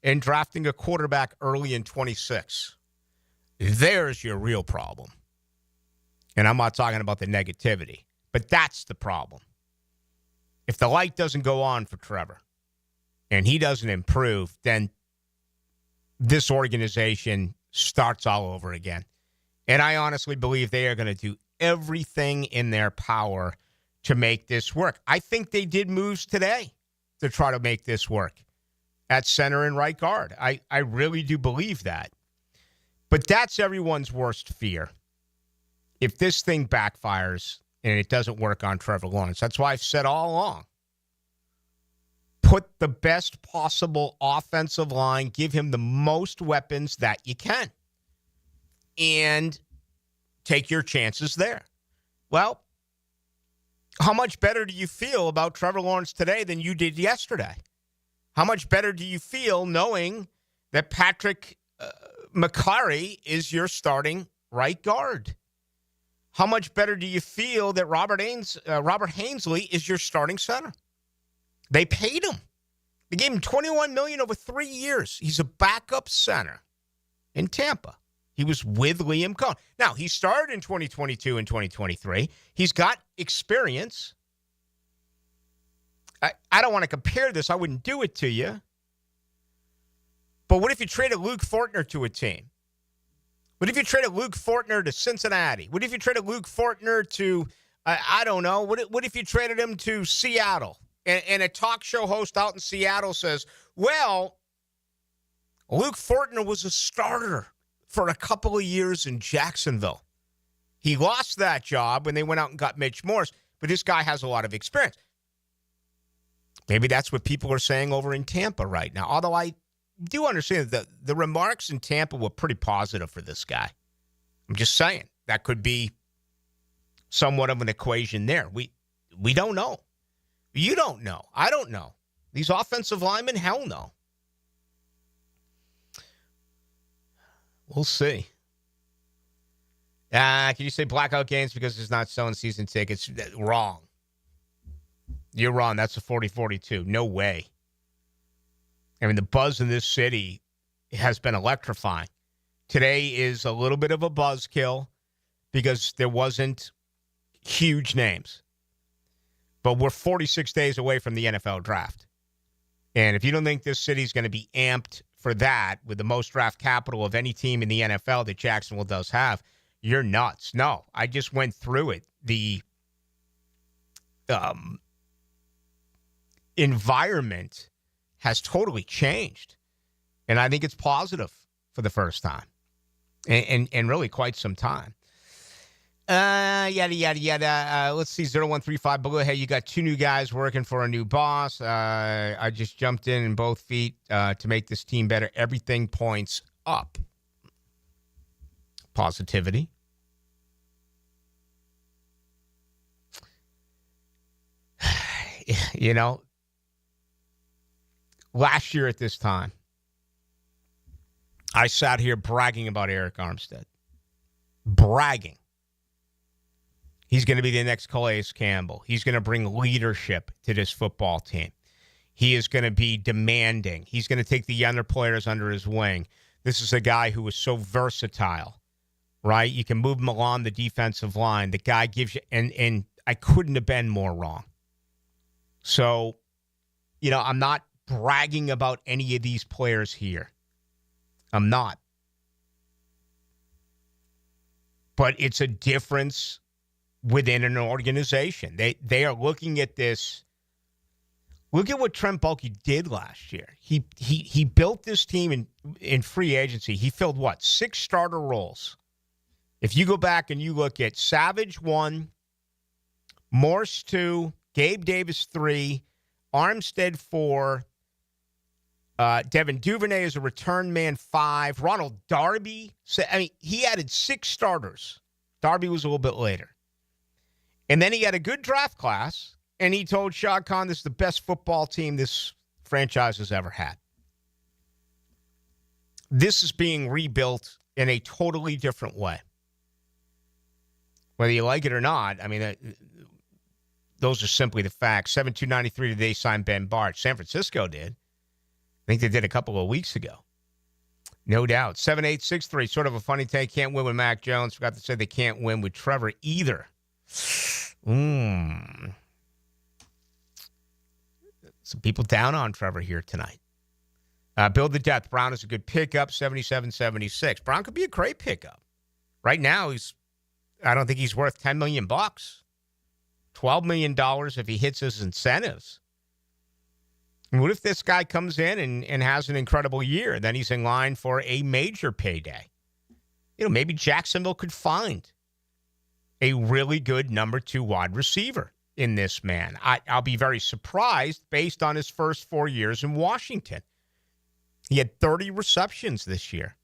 and drafting a quarterback early in 26. There's your real problem. And I'm not talking about the negativity, but that's the problem. If the light doesn't go on for Trevor and he doesn't improve, then this organization starts all over again. And I honestly believe they are going to do everything in their power to make this work. I think they did moves today to try to make this work at center and right guard. I really do believe that. But that's everyone's worst fear. If this thing backfires and it doesn't work on Trevor Lawrence, that's why I've said all along, put the best possible offensive line, give him the most weapons that you can, and take your chances there. Well, how much better do you feel about Trevor Lawrence today than you did yesterday? How much better do you feel knowing that Patrick McCary is your starting right guard? How much better do you feel that Robert Hainsley is your starting center? They paid him. They gave him $21 million over 3 years. He's a backup center in Tampa. He was with Liam Cohen. Now, he started in 2022 and 2023. He's got experience. I don't want to compare this. I wouldn't do it to you. But what if you traded Luke Fortner to a team? What if you traded Luke Fortner to Cincinnati? What if you traded Luke Fortner to, I don't know, what if you traded him to Seattle? And a talk show host out in Seattle says, well, Luke Fortner was a starter for a couple of years in Jacksonville. He lost that job when they went out and got Mitch Morse, but this guy has a lot of experience. Maybe that's what people are saying over in Tampa right now, although I do understand that the remarks in Tampa were pretty positive for this guy. I'm just saying that could be somewhat of an equation there. We don't know. You don't know. I don't know. These offensive linemen, hell no. We'll see. Can you say blackout games because it's not selling season tickets? Wrong. You're wrong. That's a 40-42. No way. I mean, the buzz in this city has been electrifying. Today is a little bit of a buzzkill because there wasn't huge names. But we're 46 days away from the NFL draft. And if you don't think this city's going to be amped for that with the most draft capital of any team in the NFL that Jacksonville does have, you're nuts. No, I just went through it. The environment has totally changed. And I think it's positive for the first time. And really quite some time. Yada, yada, yada. Let's see, 0135 below. Hey, you got 2 new guys working for a new boss. I just jumped in both feet to make this team better. Everything points up. Positivity. You know, last year at this time, I sat here bragging about Eric Armstead. Bragging. He's going to be the next Calais Campbell. He's going to bring leadership to this football team. He is going to be demanding. He's going to take the younger players under his wing. This is a guy who is so versatile, right? You can move him along the defensive line. The guy gives you, and I couldn't have been more wrong. So, you know, I'm not bragging about any of these players here. I'm not. But it's a difference within an organization. They are looking at this. Look at what Trent Baalke did last year. He built this team in free agency. He filled, 6 starter roles. If you go back and you look at Savage 1, Morse 2, Gabe Davis 3, Armstead 4, Devin Duvernay is a return man 5, Ronald Darby. He added 6 starters. Darby was a little bit later. And then he had a good draft class, and he told Shad Khan this is the best football team this franchise has ever had. This is being rebuilt in a totally different way. Whether you like it or not, I mean, those are simply the facts. 7-2-93 today signed Ben Bartch. San Francisco did. I think they did a couple of weeks ago. No doubt. 7-8-6-3, sort of a funny take. Can't win with Mac Jones. Forgot to say they can't win with Trevor either. Some people down on Trevor here tonight. Build the depth. Brown is a good pickup, 77-76. Brown could be a great pickup. Right now, I don't think he's worth $10 million. $12 million if he hits his incentives. And what if this guy comes in and has an incredible year? Then he's in line for a major payday. Maybe Jacksonville could find a really good number 2 wide receiver in this man. I'll be very surprised based on his first 4 years in Washington. He had 30 receptions this year.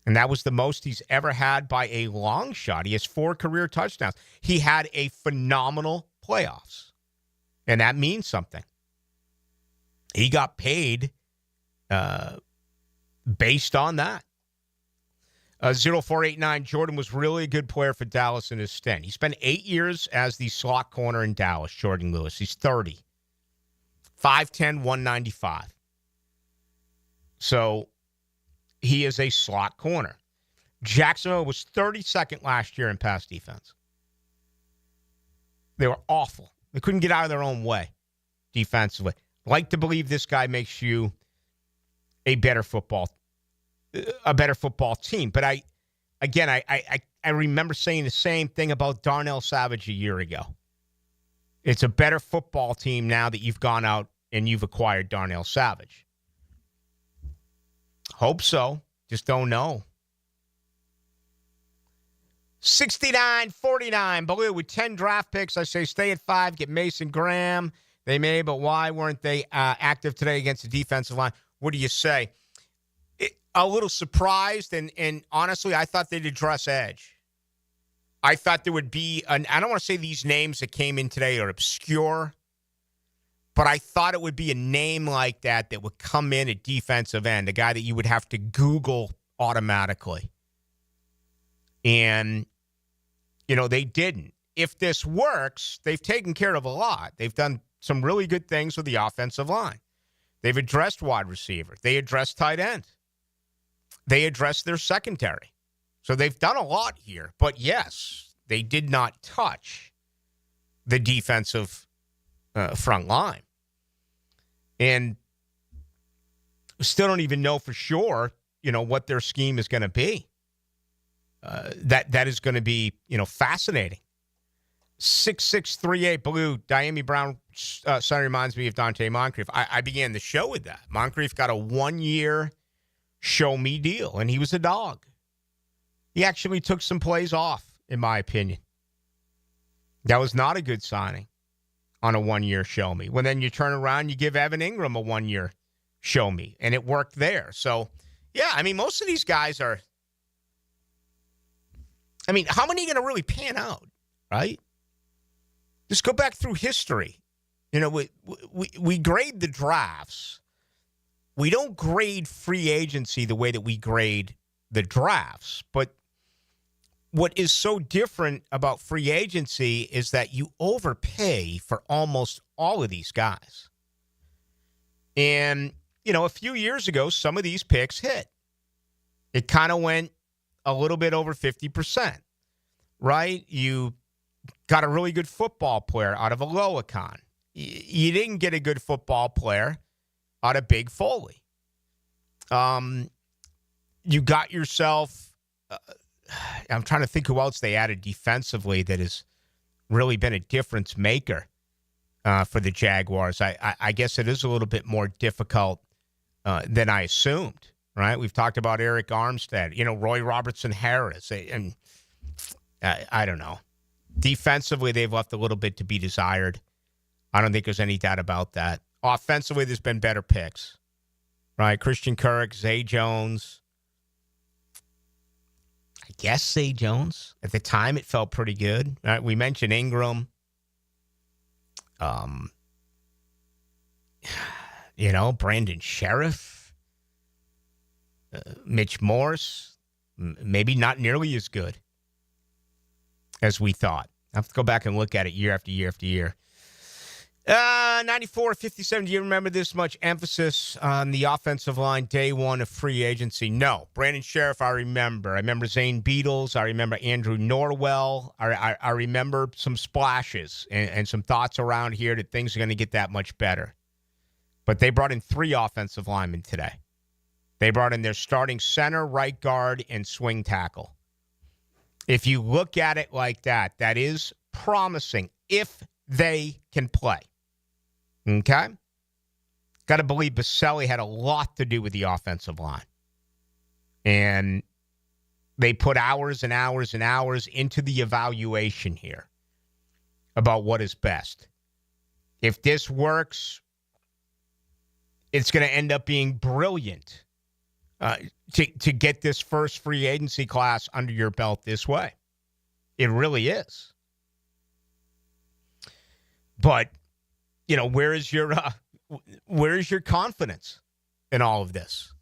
And that was the most he's ever had by a long shot. He has 4 career touchdowns. He had a phenomenal playoffs. And that means something. He got paid based on that. 0489, Jordan was really a good player for Dallas in his stint. He spent 8 years as the slot corner in Dallas, Jordan Lewis. He's 30. 5'10", 195. So he is a slot corner. Jacksonville was 32nd last year in pass defense. They were awful. They couldn't get out of their own way defensively. Like to believe this guy makes you a better football team. But I remember saying the same thing about Darnell Savage a year ago. It's a better football team now that you've gone out and you've acquired Darnell Savage. Hope so. Just don't know. 69-49. Ballou with 10 draft picks. I say stay at 5. Get Mason Graham. They may, but why weren't they active today against the defensive line? What do you say? A little surprised, and honestly, I thought they'd address edge. I thought there would be I don't want to say these names that came in today are obscure, but I thought it would be a name like that would come in at defensive end, a guy that you would have to Google automatically. And, they didn't. If this works, they've taken care of a lot. They've done some really good things with the offensive line. They've addressed wide receiver. They addressed tight end. They addressed their secondary. So they've done a lot here. But, yes, they did not touch the defensive front line. And still don't even know for sure, what their scheme is going to be. That is going to be, fascinating. 6638 Blue, Diami Brown son reminds me of Dante Moncrief. I began the show with that. Moncrief got a 1-year show-me deal, and he was a dog. He actually took some plays off, in my opinion. That was not a good signing on a 1-year show-me. When then you turn around, you give Evan Ingram a 1-year show-me, and it worked there. So, yeah, most of these guys are – how many are going to really pan out, right? Just go back through history. We grade the drafts. We don't grade free agency the way that we grade the drafts. But what is so different about free agency is that you overpay for almost all of these guys. And, a few years ago, some of these picks hit. It kind of went a little bit over 50%, right? You got a really good football player out of Aloakon. You didn't get a good football player out of Big Foley. You got yourself, I'm trying to think who else they added defensively that has really been a difference maker for the Jaguars. I guess it is a little bit more difficult than I assumed. Right, we've talked about Eric Armstead, Roy Robertson Harris, and I don't know. Defensively, they've left a little bit to be desired. I don't think there's any doubt about that. Offensively, there's been better picks, right? Christian Kirk, Zay Jones. I guess Zay Jones. At the time, it felt pretty good. Right? We mentioned Ingram. Brandon Sheriff. Mitch Morse, maybe not nearly as good as we thought. I have to go back and look at it year after year after year. 94-57, do you remember this much emphasis on the offensive line day one of free agency? No. Brandon Sheriff, I remember. I remember Zane Beatles. I remember Andrew Norwell. I remember some splashes and some thoughts around here that things are going to get that much better. But they brought in 3 offensive linemen today. They brought in their starting center, right guard, and swing tackle. If you look at it like that, that is promising if they can play. Okay? Got to believe Baselli had a lot to do with the offensive line. And they put hours and hours and hours into the evaluation here about what is best. If this works, it's going to end up being brilliant to get this first free agency class under your belt this way. It really is. But, you know, where is your confidence in all of this?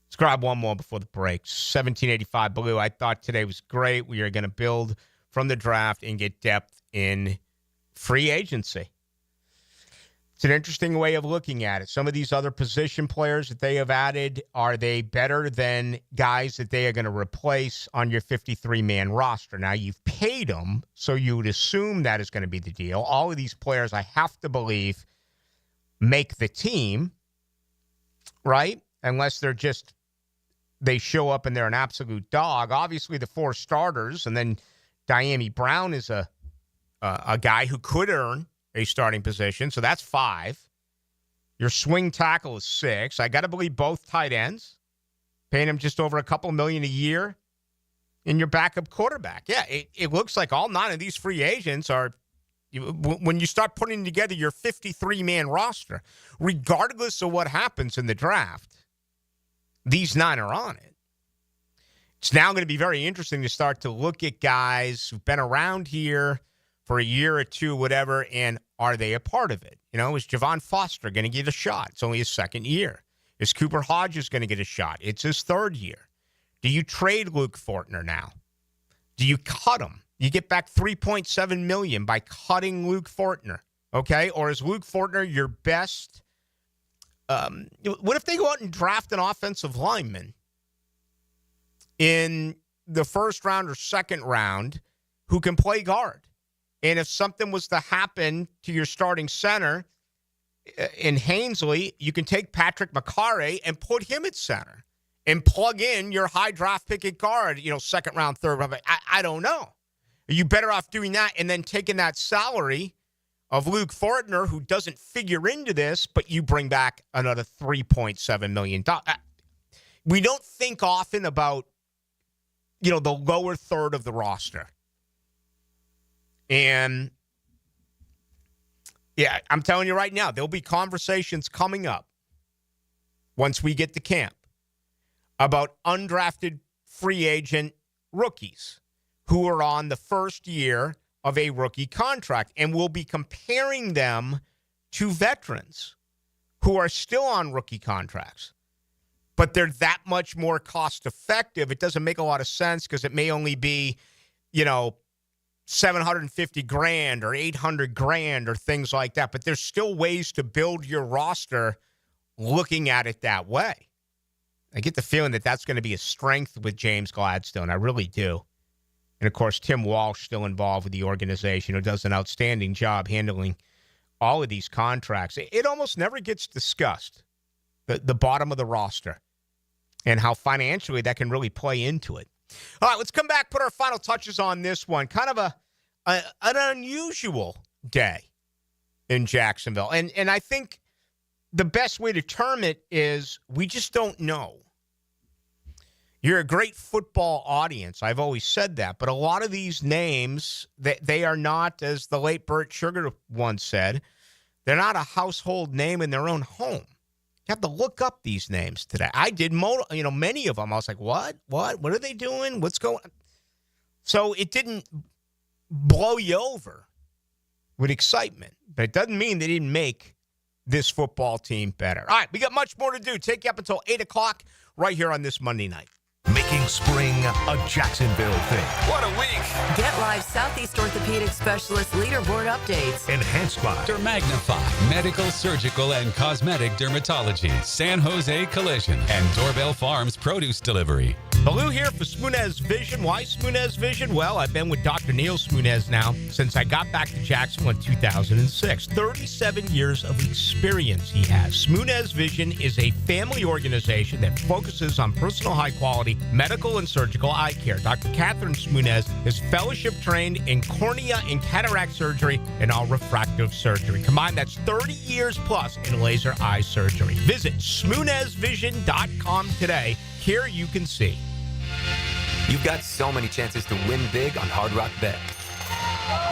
Let's grab one more before the break. 1785 Blue. I thought today was great. We are going to build from the draft and get depth in free agency. It's an interesting way of looking at it. Some of these other position players that they have added, are they better than guys that they are going to replace on your 53-man roster? Now, you've paid them, so you would assume that is going to be the deal. All of these players, I have to believe, make the team, right? Unless they show up and they're an absolute dog. Obviously, the 4 starters, and then Diami Brown is a guy who could earn a starting position, so that's 5. Your swing tackle is 6. I got to believe both tight ends, paying them just over a couple million a year, in your backup quarterback. Yeah, it looks like all 9 of these free agents are, when you start putting together your 53-man roster, regardless of what happens in the draft, these 9 are on it. It's now going to be very interesting to start to look at guys who've been around here for a year or two, whatever, and are they a part of it? You know, is Javon Foster going to get a shot? It's only his 2nd year. Is Cooper Hodges going to get a shot? It's his 3rd year. Do you trade Luke Fortner now? Do you cut him? You get back $3.7 million by cutting Luke Fortner, okay? Or is Luke Fortner your best? What if they go out and draft an offensive lineman in the 1st round or 2nd round who can play guard? And if something was to happen to your starting center in Hainsley, you can take Patrick McCarray and put him at center and plug in your high draft pick at guard, 2nd round, 3rd round. I don't know. Are you better off doing that and then taking that salary of Luke Fortner, who doesn't figure into this, but you bring back another $3.7 million? We don't think often about, the lower third of the roster. And, yeah, I'm telling you right now, there'll be conversations coming up once we get to camp about undrafted free agent rookies who are on the 1st year of a rookie contract. And we'll be comparing them to veterans who are still on rookie contracts. But they're that much more cost effective. It doesn't make a lot of sense because it may only be, $750,000 or $800,000 or things like that. But there's still ways to build your roster looking at it that way. I get the feeling that that's going to be a strength with James Gladstone. I really do. And, of course, Tim Walsh still involved with the organization, who does an outstanding job handling all of these contracts. It almost never gets discussed, the bottom of the roster, and how financially that can really play into it. All right, let's come back, put our final touches on this one. Kind of an unusual day in Jacksonville. And I think the best way to term it is we just don't know. You're a great football audience. I've always said that. But a lot of these names, they are not, as the late Burt Sugar once said, they're not a household name in their own home. You have to look up these names today. I did, many of them. I was like, what? What are they doing? What's going on? So it didn't blow you over with excitement. But it doesn't mean they didn't make this football team better. All right, we got much more to do. Take you up until 8 o'clock right here on this Monday night. Making spring a Jacksonville thing. What a week! Get live Southeast Orthopedic Specialist leaderboard updates. Enhanced by Dermagnify, medical, surgical, and cosmetic dermatology, San Jose Collision, and Doorbell Farms Produce Delivery. Ballou here for Spunez Vision. Why Spunez Vision? Well, I've been with Dr. Neil Spunez now since I got back to Jacksonville in 2006. 37 years of experience he has. Spunez Vision is a family organization that focuses on personal high-quality medical and surgical eye care. Dr. Catherine Spunez is fellowship-trained in cornea and cataract surgery and all refractive surgery. Combined, that's 30 years plus in laser eye surgery. Visit SpunezVision.com today. Here you can see. You've got so many chances to win big on Hard Rock Bet.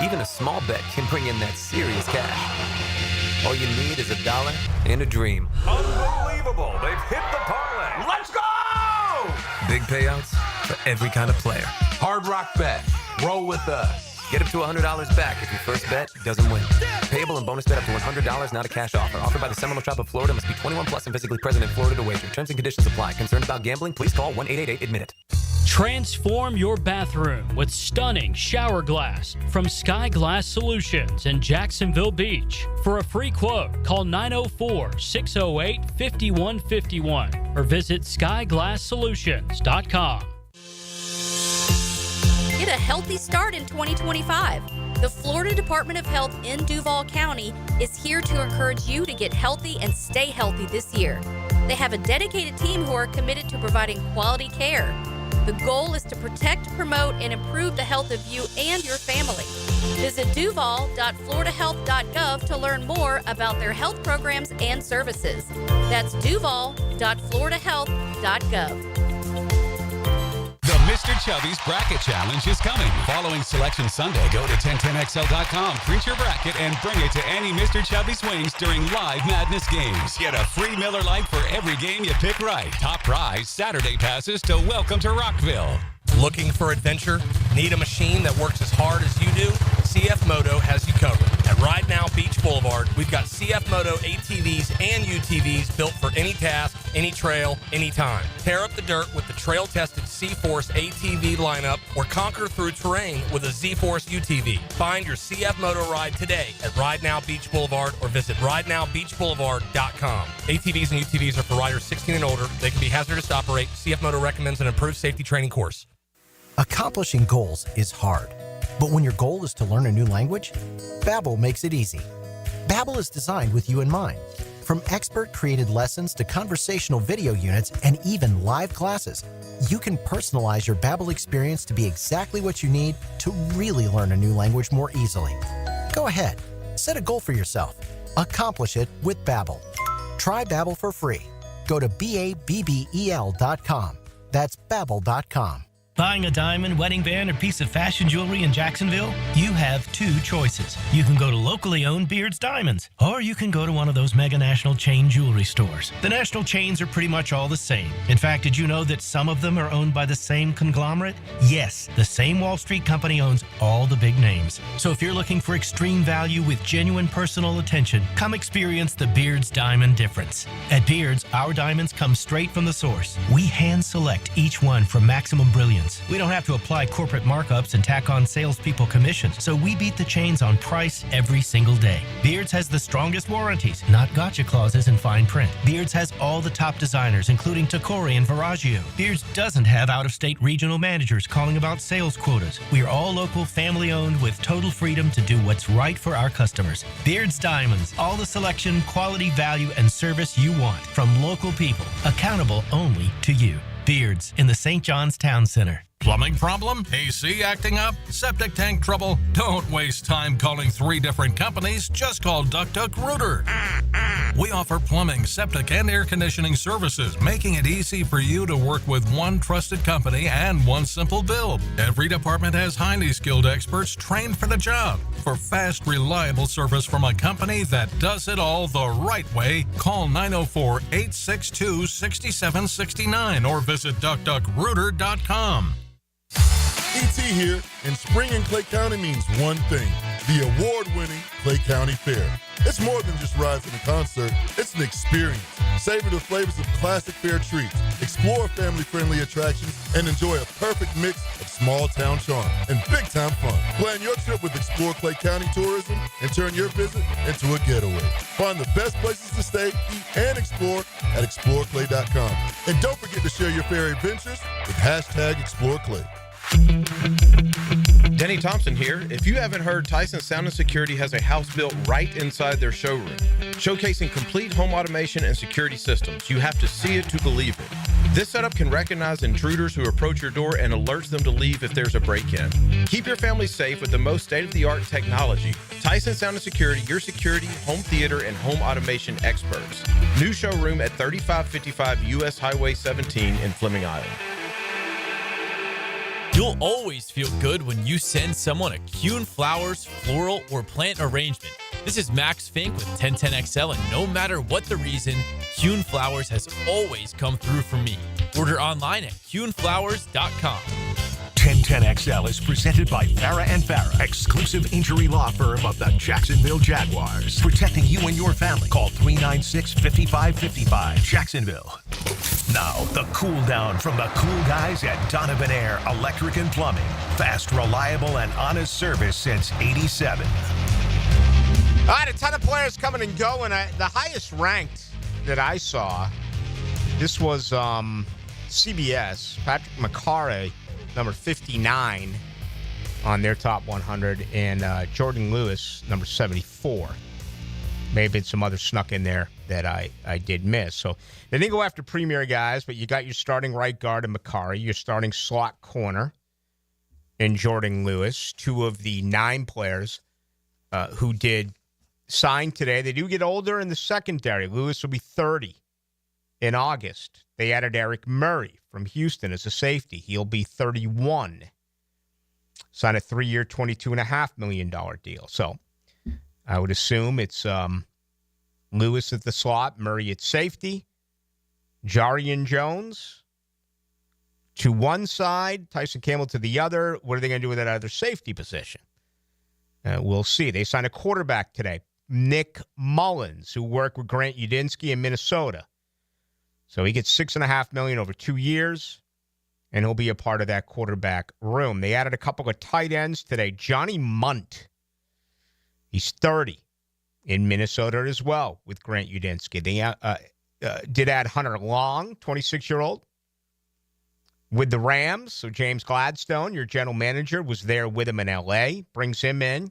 Even a small bet can bring in that serious cash. All you need is $1 and a dream. Unbelievable. They've hit the parlay. Let's go! Big payouts for every kind of player. Hard Rock Bet. Roll with us. Get up to $100 back if your first bet doesn't win. Payable and bonus bet up to $100, not a cash offer. Offered by the Seminole Tribe of Florida. Must be 21 plus and physically present in Florida to wager. Terms and conditions apply. Concerned about gambling? Please call 1-888-ADMIT-IT. Transform your bathroom with stunning shower glass from Sky Glass Solutions in Jacksonville Beach. For a free quote, call 904-608-5151 or visit skyglasssolutions.com. Get a healthy start in 2025. The Florida Department of Health in Duval County is here to encourage you to get healthy and stay healthy this year. They have a dedicated team who are committed to providing quality care. The goal is to protect, promote, and improve the health of you and your family. Visit duval.floridahealth.gov to learn more about their health programs and services. That's duval.floridahealth.gov. The Mr. Chubby's Bracket Challenge is coming. Following Selection Sunday, go to 1010XL.com, print your bracket, and bring it to any Mr. Chubby's Wings during Live Madness games. Get a free Miller Lite for every game you pick right. Top prize, Saturday passes to Welcome to Rockville. Looking for adventure? Need a machine that works as hard as you do? CF Moto has you covered. At Ride Now Beach Boulevard, we've got CF Moto ATVs and UTVs built for any task, any trail, anytime. Tear up the dirt with the trail-tested C-Force ATV lineup or conquer through terrain with a Z-Force UTV. Find your CF Moto ride today at Ride Now Beach Boulevard or visit ridenowbeachboulevard.com. ATVs and UTVs are for riders 16 and older. They can be hazardous to operate. CF Moto recommends an improved safety training course. Accomplishing goals is hard, but when your goal is to learn a new language, Babbel makes it easy. Babbel is designed with you in mind. From expert-created lessons to conversational video units and even live classes, you can personalize your Babbel experience to be exactly what you need to really learn a new language more easily. Go ahead, set a goal for yourself. Accomplish it with Babbel. Try Babbel for free. Go to babbel.com. That's babbel.com. Buying a diamond, wedding band, or piece of fashion jewelry in Jacksonville? You have two choices. You can go to locally owned Beard's Diamonds, or you can go to one of those mega national chain jewelry stores. The national chains are pretty much all the same. In fact, did you know that some of them are owned by the same conglomerate? Yes, the same Wall Street company owns all the big names. So if you're looking for extreme value with genuine personal attention, come experience the Beard's Diamond difference. At Beard's, our diamonds come straight from the source. We hand select each one for maximum brilliance. We don't have to apply corporate markups and tack on salespeople commissions, so we beat the chains on price every single day. Beards has the strongest warranties, not gotcha clauses in fine print. Beards has all the top designers, including Tocory and Viraggio. Beards doesn't have out-of-state regional managers calling about sales quotas. We are all local, family-owned with total freedom to do what's right for our customers. Beards Diamonds, all the selection, quality, value, and service you want from local people, accountable only to you. Beards in the St. John's Town Center. Plumbing problem? AC acting up? Septic tank trouble? Don't waste time calling 3 different companies. Just call Duck Rooter. We offer plumbing, septic, and air conditioning services, making it easy for you to work with one trusted company and one simple bill. Every department has highly skilled experts trained for the job. For fast, reliable service from a company that does it all the right way, call 904-862-6769 or visit duckduckrooter.com. E.T. here, and spring in Clay County means one thing: the award-winning Clay County Fair. It's more than just rides and a concert, it's an experience. Savor the flavors of classic fair treats, explore family-friendly attractions, and enjoy a perfect mix of small town charm and big time fun. Plan your trip with Explore Clay County Tourism and turn your visit into a getaway. Find the best places to stay, eat, and explore at exploreclay.com. And don't forget to share your fairy adventures with #ExploreClay. Denny Thompson here. If you haven't heard, Tyson Sound and Security has a house built right inside their showroom, showcasing complete home automation and security systems. You have to see it to believe it. This setup can recognize intruders who approach your door and alerts them to leave if there's a break-in. Keep your family safe with the most state-of-the-art technology. Tyson Sound and Security, your security, home theater, and home automation experts. New showroom at 3555 U.S. Highway 17 in Fleming Island. You'll always feel good when you send someone a Kuhn Flowers floral or plant arrangement. This is Max Fink with 1010XL, and no matter what the reason, Kuhn Flowers has always come through for me. Order online at kuhnflowers.com. 1010XL is presented by Farah and Farah, exclusive injury law firm of the Jacksonville Jaguars. Protecting you and your family. Call 396-5555, Jacksonville. Now, the cool down from the cool guys at Donovan Air Electric and Plumbing. Fast, reliable, and honest service since '87. All right, a ton of players coming and going. The highest ranked that I saw, this was CBS, Patrick McCarry, number 59 on their top 100, and Jordan Lewis, number 74. May have been some others snuck in there that I did miss. So they didn't go after premier guys, but you got your starting right guard in McCarry, your starting slot corner in Jordan Lewis, two of the 9 players who did sign today. They do get older in the secondary. Lewis will be 30 in August. They added Eric Murray from Houston as a safety. He'll be 31. Signed a 3-year, $22.5 million deal. So I would assume it's Lewis at the slot, Murray at safety, Jarian Jones to one side, Tyson Campbell to the other. What are they going to do with that other safety position? We'll see. They signed a quarterback today, Nick Mullins, who worked with Grant Udinski in Minnesota. So he gets $6.5 million over 2 years, and he'll be a part of that quarterback room. They added a couple of tight ends today. Johnny Munt, he's 30 in Minnesota as well with Grant Udinski. They did add Hunter Long, 26-year-old, with the Rams. So James Gladstone, your general manager, was there with him in L.A., brings him in,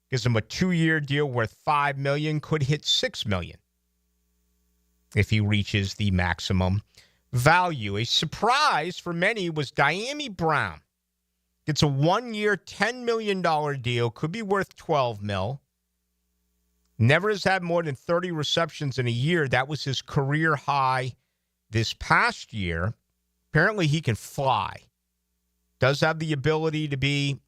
gives him a 2-year deal worth $5 million, could hit $6 million if he reaches the maximum value. A surprise for many was Diami Brown. It's a 1-year, $10 million deal, could be worth $12 million. Never has had more than 30 receptions in a year. That was his career high this past year. Apparently he can fly. Does have the ability to be,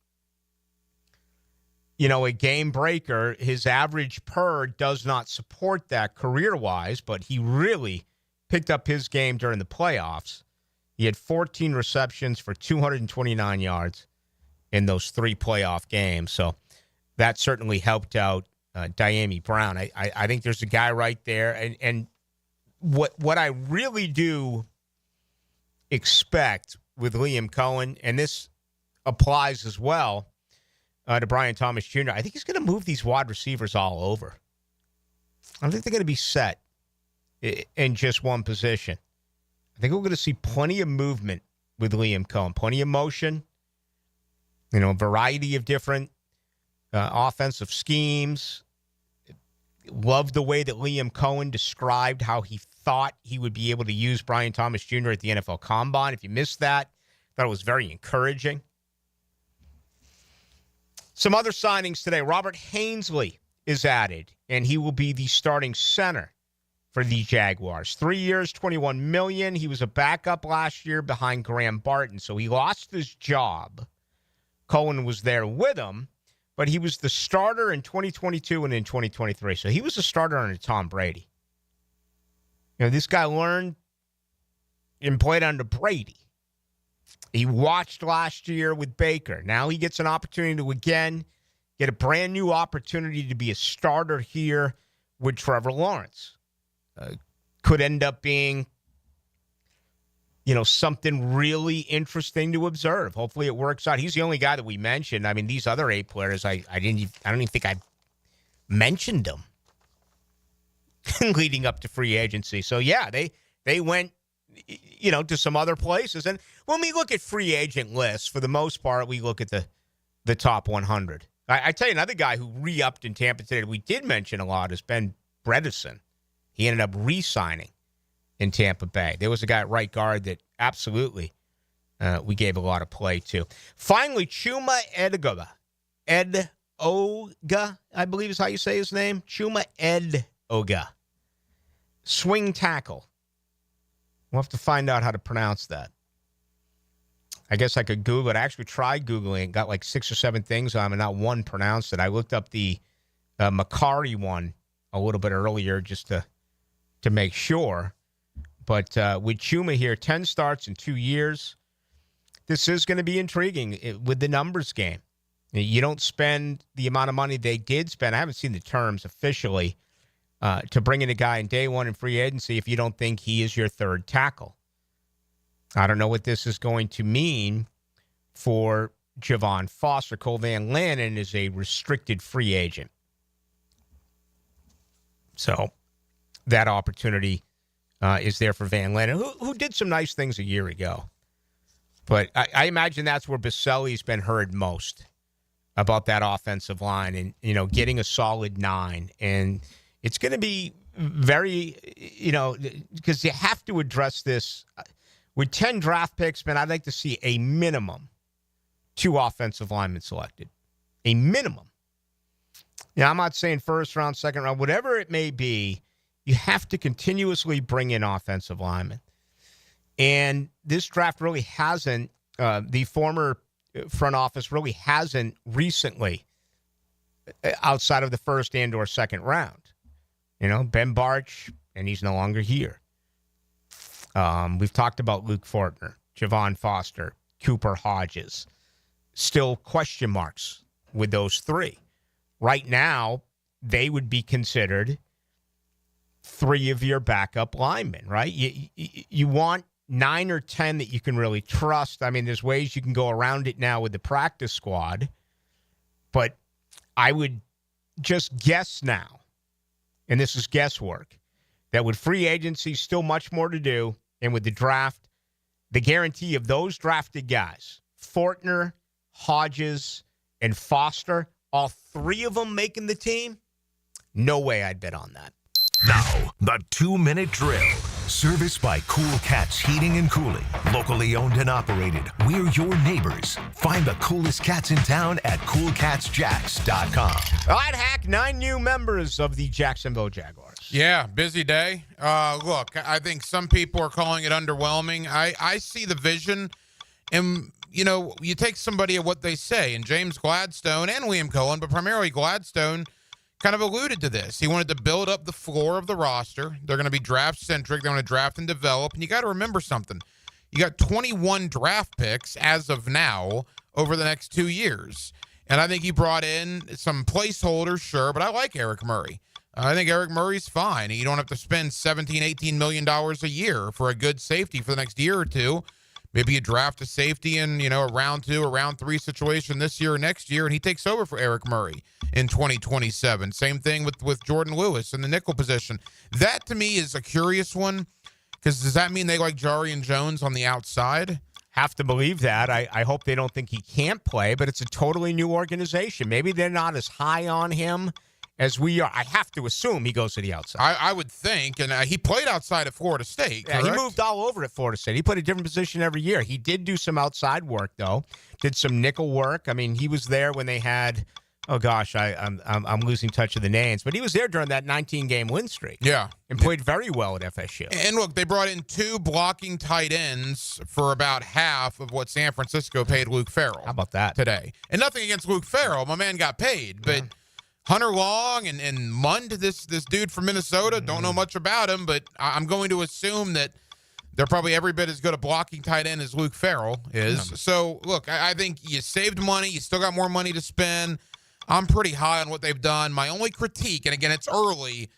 a game breaker. His average per does not support that career-wise, but he really picked up his game during the playoffs. He had 14 receptions for 229 yards in those 3 playoff games. So that certainly helped out Diami Brown. I think there's a guy right there. And what I really do expect with Liam Cohen, and this applies as well to Brian Thomas Jr., I think he's going to move these wide receivers all over. I don't think they're going to be set in just one position. I think we're going to see plenty of movement with Liam Cohen, plenty of motion, a variety of different offensive schemes. Loved the way that Liam Cohen described how he thought he would be able to use Brian Thomas Jr. at the NFL Combine. If you missed that, I thought it was very encouraging. Some other signings today. Robert Hainsley is added, and he will be the starting center for the Jaguars. 3 years, $21 million. He was a backup last year behind Graham Barton, so he lost his job. Cohen was there with him, but he was the starter in 2022 and in 2023. So he was a starter under Tom Brady. This guy learned and played under Brady. He watched last year with Baker. Now he gets an opportunity to, again, get a brand new opportunity to be a starter here with Trevor Lawrence. Could end up being something really interesting to observe. Hopefully it works out. He's the only guy that we mentioned. I mean, these other 8 players, I don't even think I mentioned them leading up to free agency. So yeah, they went, to some other places. And when we look at free agent lists, for the most part, we look at the top 100. I tell you, another guy who re-upped in Tampa today that we did mention a lot is Ben Bredesen. He ended up re-signing in Tampa Bay. There was a guy at right guard that absolutely we gave a lot of play to. Finally, Chuma Edoga, I believe is how you say his name. Chuma Edoga. Swing tackle. We'll have to find out how to pronounce that. I guess I could Google it. I actually tried Googling it, got like 6 or 7 things on it, and not one pronounced it. I looked up the Macari one a little bit earlier just to make sure. But with Chuma here, 10 starts in 2 years, this is going to be intriguing with the numbers game. You don't spend the amount of money they did spend. I haven't seen the terms officially to bring in a guy in day one in free agency if you don't think he is your third tackle. I don't know what this is going to mean for Javon Foster. Cole Van Lannon is a restricted free agent. So that opportunity is there for Van Lannon, who did some nice things a year ago. But I imagine that's where Baselli's been heard most about that offensive line and, getting a solid 9. And it's going to be very, because you have to address this. With 10 draft picks, man, I'd like to see a minimum 2 offensive linemen selected. A minimum. I'm not saying first round, second round, whatever it may be, you have to continuously bring in offensive linemen. And this draft really hasn't, the former front office really hasn't recently, outside of the first and or second round. Ben Barch, and he's no longer here. We've talked about Luke Fortner, Javon Foster, Cooper Hodges. Still question marks with those 3. Right now, they would be considered 3 of your backup linemen, right? You want 9 or 10 that you can really trust. I mean, there's ways you can go around it now with the practice squad, but I would just guess now, and this is guesswork, that with free agency, still much more to do, and with the draft, the guarantee of those drafted guys, Fortner, Hodges, and Foster, all 3 of them making the team, no way I'd bet on that. Now, the 2-minute drill. Serviced by Cool Cats Heating and Cooling. Locally owned and operated. We're your neighbors. Find the coolest cats in town at coolcatsjacks.com. All right, Hack, 9 new members of the Jacksonville Jaguars. Yeah, busy day. Look, I think some people are calling it underwhelming. I see the vision, and, you take somebody at what they say, and James Gladstone and Liam Cohen, but primarily Gladstone, kind of alluded to this. He wanted to build up the floor of the roster. They're going to be draft-centric. They're going to draft and develop. And you got to remember something. You got 21 draft picks as of now over the next 2 years. And I think he brought in some placeholders, sure, but I like Eric Murray. I think Eric Murray's fine. You don't have to spend $17, $18 million a year for a good safety for the next year or two. Maybe you draft a safety in, a round 2 or round 3 situation this year or next year, and he takes over for Eric Murray in 2027. Same thing with Jordan Lewis in the nickel position. That, to me, is a curious one, because does that mean they like Jarian Jones on the outside? Have to believe that. I hope they don't think he can't play, but it's a totally new organization. Maybe they're not as high on him as we are. I have to assume he goes to the outside. I would think, and he played outside at Florida State, correct? Yeah, he moved all over at Florida State. He played a different position every year. He did do some outside work, though. Did some nickel work. I mean, he was there when they had, I'm losing touch of the names, but he was there during that 19-game win streak. Yeah. And played very well at FSU. And look, they brought in 2 blocking tight ends for about half of what San Francisco paid Luke Farrell. How about that? Today. And nothing against Luke Farrell. My man got paid, but... Yeah. Hunter Long and Mund, this dude from Minnesota, don't know much about him, but I'm going to assume that they're probably every bit as good a blocking tight end as Luke Farrell is. Yeah. So, look, I think you saved money. You still got more money to spend. I'm pretty high on what they've done. My only critique, and again, it's early,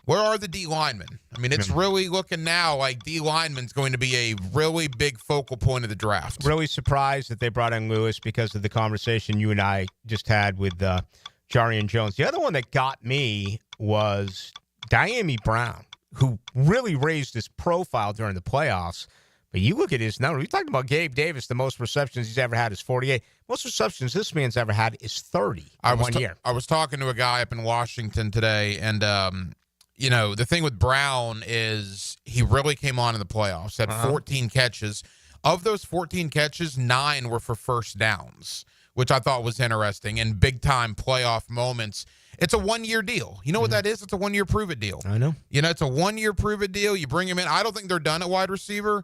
Where are the D linemen? I mean, it's really looking now like D linemen's going to be a really big focal point of the draft. Really surprised that they brought in Lewis because of the conversation you and I just had with Jarian Jones. The other one that got me was Diami Brown, who really raised his profile during the playoffs. But you look at his number. We talked about Gabe Davis. The most receptions he's ever had is 48. Most receptions this man's ever had is 30 in 1 year. I was talking to a guy up in Washington today, and you know, the thing with Brown is he really came on in the playoffs, had 14 catches. Of those 14 catches, 9 were for first downs, which I thought was interesting, and big-time playoff moments. It's a 1-year deal. You know what that is? It's a 1-year prove-it deal. I know. You know, it's a 1-year prove-it deal. You bring him in. I don't think they're done at wide receiver.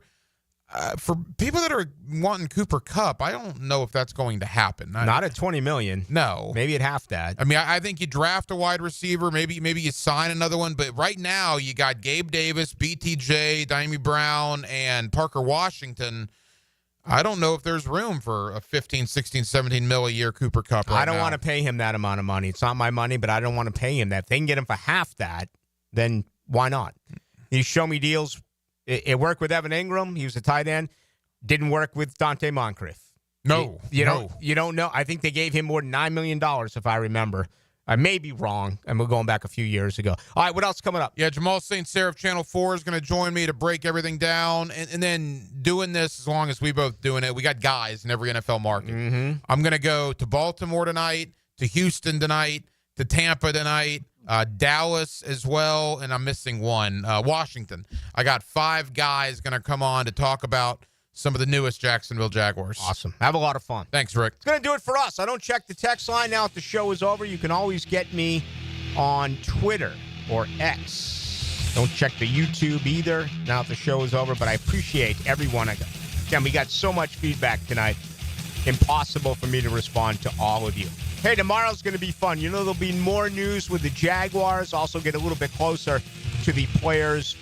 For people that are wanting Cooper Kupp, I don't know if that's going to happen. Not at $20 million. No. Maybe at half that. I mean, I think you draft a wide receiver. Maybe you sign another one. But right now, you got Gabe Davis, BTJ, Diami Brown, and Parker Washington. I don't know if there's room for a 15, 16, 17 mil a year Cooper Kupp right now. I don't want to pay him that amount of money. It's not my money, but I don't want to pay him that. If they can get him for half that, then why not? You show me deals. It worked with Evan Ingram. He was a tight end. Didn't work with Dante Moncrief. No. You don't know. I think they gave him more than $9 million, if I remember. I may be wrong, and we're going back a few years ago. All right, what else coming up? Yeah, Jamal St. Sarah of Channel 4 is going to join me to break everything down. And then doing this as long as we both doing it, we got guys in every NFL market. I'm going to go to Baltimore tonight, to Houston tonight, to Tampa tonight, Dallas as well, and I'm missing one, Washington. I got 5 guys going to come on to talk about some of the newest Jacksonville Jaguars. Awesome. Have a lot of fun. Thanks, Rick. It's going to do it for us. I don't check the text line now that the show is over. You can always get me on Twitter or X. Don't check the YouTube either now that the show is over, but I appreciate everyone. Again, we got so much feedback tonight. Impossible for me to respond to all of you. Hey, tomorrow's going to be fun. You know, there'll be more news with the Jaguars. Also get a little bit closer to the Players'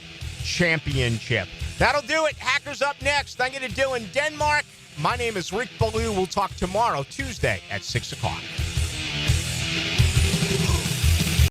Championship. That'll do it. Hackers up next. Thank you to Dylan Denmark. My name is Rick Ballou. We'll talk tomorrow, Tuesday at 6 o'clock.